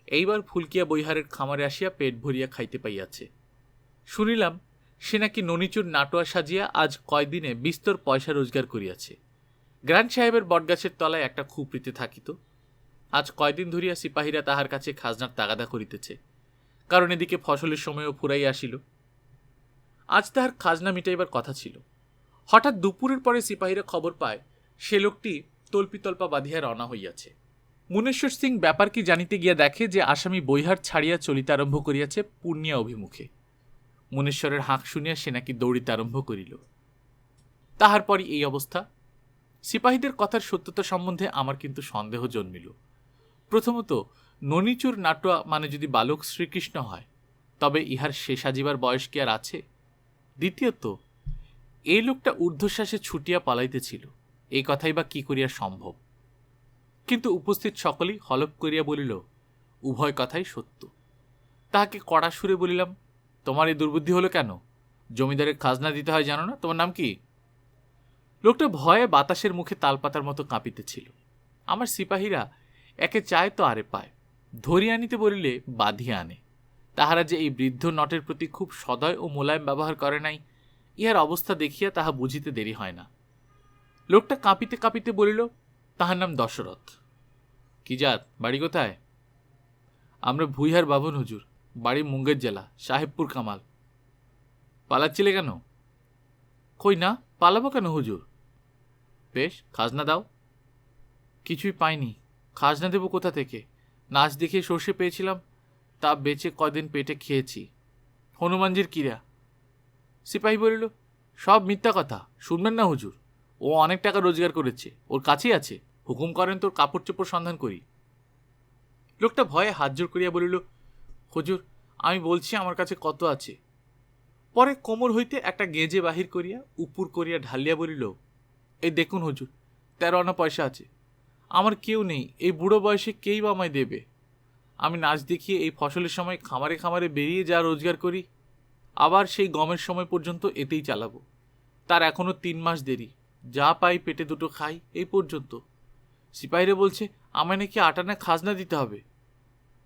এইবার ফুলকিয়া বৈহারের খামারে আসিয়া পেট ভরিয়া খাইতে পাইয়াছে। শুনিলাম সে নাকি ননিচুর নাটোয়া সাজিয়া আজ কয়দিনে বিস্তর পয়সা রোজগার করিয়াছে। গ্র্যান্ড সাহেবের বটগাছের তলায় একটা খুপড়িতে থাকিত। আজ কয়দিন ধরিয়া সিপাহীরা তাহার কাছে খাজনার তাগাদা করিতেছে, কারণ এদিকে ফসলের সময়ও ফুরাই আসিল। আজ তাহার খাজনা মিটাইবার কথা ছিল। হঠাৎ দুপুরের পরে সিপাহীরা খবর পায় সে লোকটি তল্পিতল্পা বাঁধিয়া রওনা হইয়াছে। মুনেশ্বর সিং ব্যাপার কি জানিতে গিয়া দেখে যে আসামি বৈহার ছাড়িয়া চলিতে আরম্ভ করিয়াছে পূর্ণিয়া অভিমুখে। মুনেশ্বরের হাঁক শুনিয়া সে নাকি দৌড়িতে আরম্ভ করিল। তাহার পরই এই অবস্থা। সিপাহীদের কথার সত্যতা সম্বন্ধে আমার কিন্তু সন্দেহ জন্মিল। প্রথমত, ননিচুর নাটোয়া মানে যদি বালক শ্রীকৃষ্ণ হয়, তবে ইহার শেষ সাজিবার বয়স কি আর আছে? দ্বিতীয়ত, এই লোকটা ঊর্ধ্বশ্বাসে ছুটিয়া পালাইতেছিল, এই কথাই বা কি করিয়া সম্ভব? কিন্তু উপস্থিত সকলেই হলপ করিয়া বলিল, উভয় কথাই সত্য। তাহাকে কড়া সুরে বলিলাম, তোমার এই দুর্বুদ্ধি হলো কেন? জমিদারের খাজনা দিতে হয় জানো না? তোমার নাম কি? লোকটা ভয়ে বাতাসের মুখে তালপাতার মতো কাঁপিতেছিল। আমার সিপাহীরা একে চায় তো আরে পায়, ধরিয়া আনিতে বলিলে বাঁধিয়া আনে। তাহারা যে এই বৃদ্ধ নটের প্রতি খুব সদয় ও মোলায়েম ব্যবহার করে নাই, ইহার অবস্থা দেখিয়া তাহা বুঝিতে দেরি হয় না। লোকটা কাঁপিতে কাঁপিতে বলিল, তাহার নাম দশরথ। কি জাত, বাড়ি কোথায়? আমরা ভুইহার বাবন হুজুর, বাড়ি মুঙ্গের জেলা, সাহেবপুর কামাল। পালাচ্ছিলে কেন? কই না, পালাবো কেন হুজুর? বেশ, খাজনা দাও। কিছুই পাইনি, খাজনা দেবো কোথা থেকে? নাচ দেখে সর্ষে পেয়েছিলাম, তা বেচে কদিন পেটে খেয়েছি। হনুমানজির কিরা। সিপাহী বলিল, সব মিথ্যা কথা, শুনবেন না হুজুর। ও অনেক টাকা রোজগার করেছে, ওর কাছেই আছে। হুকুম করেন তোর কাপড় চোপড় সন্ধান করি। লোকটা ভয়ে হাত জোর করিয়া বলিল, হুজুর আমি বলছি আমার কাছে কত আছে। পরে কোমর হইতে একটা গেঁজে বাহির করিয়া উপুর করিয়া ঢালিয়া বলিল, এই দেখুন হুজুর, 13 আনা পয়সা আছে। আমার কেউ নেই, এই বুড়ো বয়সে কেই বা আমায় দেবে? আমি নাচ দেখিয়ে এই ফসলের সময় খামারে খামারে বেরিয়ে যা রোজগার করি, আবার সেই গমের সময় পর্যন্ত এতেই চালাবো। তার এখনো 3 মাস দেরি, যা পাই পেটে দুটো খাই, এই পর্যন্ত। সিপাহীরা বলছে আমায় নাকি 8 আনা খাজনা দিতে হবে।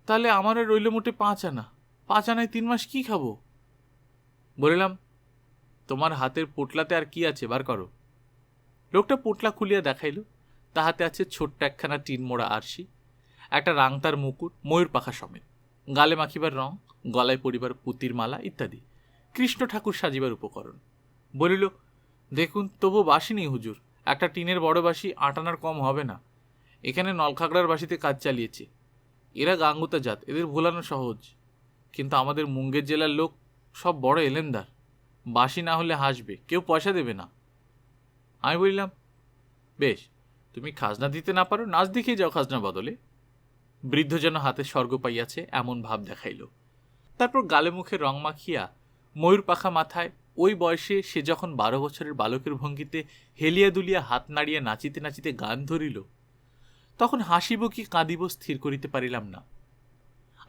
তাহলে আমার রইল মোটে 5 আনা। 5 আনায় 3 মাস কি খাবো? বলিলাম, তোমার হাতের পোটলাতে আর কি আছে, বার করো। লোকটা পোটলা খুলিয়া দেখাইল, তাহাতে আছে ছোট্ট একখানা টিন মোড়া আরশি, একটা রাংতার মুকুট, ময়ূর পাখা সমেত, গালে মাখিবার রং, গলায় পরিবার পুতির মালা ইত্যাদি, কৃষ্ণ ঠাকুর সাজিবার উপকরণ। বলিল, দেখুন তবু বাসি নেই হুজুর, একটা টিনের বড় বাসি 8 আনার কম হবে না। এখানে নলখাগড়ার বাসিতে কাজ চালিয়েছে। এরা গাঙ্গুতা জাত, এদের ভোলানো সহজ। কিন্তু আমাদের মুঙ্গের জেলার লোক সব বড় এলেন্দার, বাসি না হলে হাসবে, কেউ পয়সা দেবে না। আমি বললাম, বেশ, তুমি খাজনা দিতে না পারো, নাচ দেখিয়ে যাও খাজনা বদলে। বৃদ্ধ যেন হাতে স্বর্গ পাইয়াছে এমন ভাব দেখাইল। তারপর গালে মুখে রং মাখিয়া, ময়ূর পাখা মাথায়, ওই বয়সে সে যখন 12 বছরের বালকের ভঙ্গিতে হেলিয়া দুলিয়া হাত নাড়িয়া নাচিতে নাচিতে গান ধরিল, তখন হাসিব কি কাঁদিব স্থির করিতে পারিলাম না।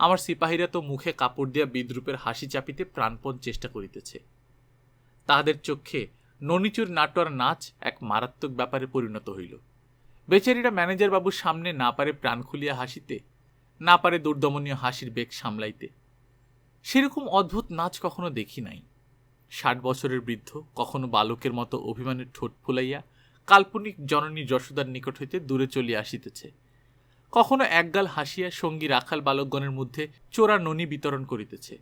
আমার সিপাহীরা তো মুখে কাপড় দিয়া বিদ্রুপের হাসি চাপিতে প্রাণপণ চেষ্টা করিতেছে। তাহাদের চক্ষে ননিচুর নাটোয়ার নাচ এক মারাত্মক ব্যাপারে পরিণত হইল। বেচারীরা ম্যানেজার বাবুর সামনে না পারে প্রাণ খুলিয়া হাসিতে, না পারে দুর্দমনীয় হাসির বেগ সামলাইতে। সেরকম অদ্ভুত নাচ কখনো দেখি নাই। 60 বছরের বৃদ্ধ কখনো বালকের মতো অভিমানের ঠোঁট ফুলাইয়া কাল্পনিক জননী যশোদার নিকট হইতে দূরে চলিয়া আসিতেছে, কখনো একগাল হাসিয়া সঙ্গী রাখাল বালকগণের মধ্যে চোরা ননি বিতরণ করিতেছে।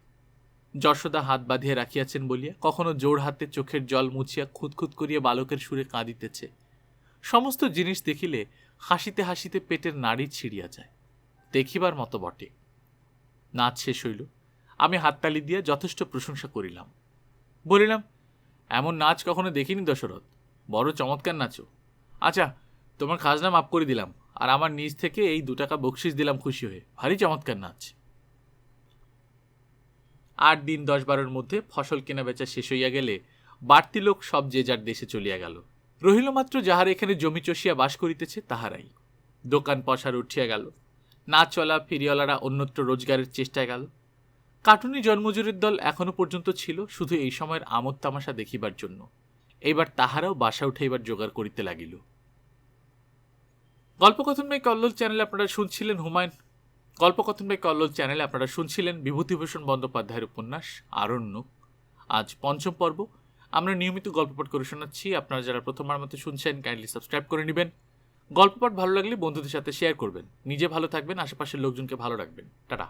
যশোদা হাত বাঁধিয়া রাখিয়াছেন বলিয়া কখনো জোর হাতে চোখের জল মুছিয়া খুঁতখুত করিয়া বালকের সুরে কাঁদিতেছে। সমস্ত জিনিস দেখিলে হাসিতে হাসিতে পেটের নাড়ি ছিঁড়িয়া যায়। দেখিবার মতো বটে। নাচ শেষ হইল, আমি হাততালি দিয়া যথেষ্ট প্রশংসা করিলাম। বলিলাম, এমন নাচ কখনো দেখিনি দশরথ, বড় চমৎকার নাচো। আচ্ছা, তোমার খাজনা মাফ করে দিলাম, আর আমার নিজ থেকে এই 2 টাকা বকশিস দিলাম খুশি হয়ে। ভারী চমৎকার নাচ। 8 দিন 10-12-র মধ্যে ফসল কেনা বেচা শেষ হইয়া গেলে বাড়তি লোক সব যে যার দেশে চলিয়া গেল। রহিল মাত্র যাহারা এখানে জমি চষিয়া বাস করিতেছে তাহারাই। দোকান পসার উঠিয়া গেল, না চলা ফেরিওয়ালারা অন্যত্র রোজগারের চেষ্টায় গেল। কাটুনি জন্মজুরের দল এখনো পর্যন্ত ছিল শুধু এই সময়ের আমোদ তামাশা দেখিবার জন্য। এইবার তাহারাও বাসা উঠাইবার জোগাড় করিতে লাগিল। গল্পকথন বাই কল্লোল চ্যানেলে আপনারা শুনছিলেন বিভূতিভূষণ বন্দ্যোপাধ্যায়ের উপন্যাস আরণ্যক। আজ 5ম পর্ব। আমরা নিয়মিত গল্পপাঠ করে শোনাচ্ছি। আপনারা যারা প্রথমবার মতো শুনছেন কাইন্ডলি সাবস্ক্রাইব করে নেবেন। গল্পপাঠ ভালো লাগলে বন্ধুদের সাথে শেয়ার করবেন। নিজে ভালো থাকবেন, আশেপাশের লোকজনকে ভালো রাখবেন। টাটা।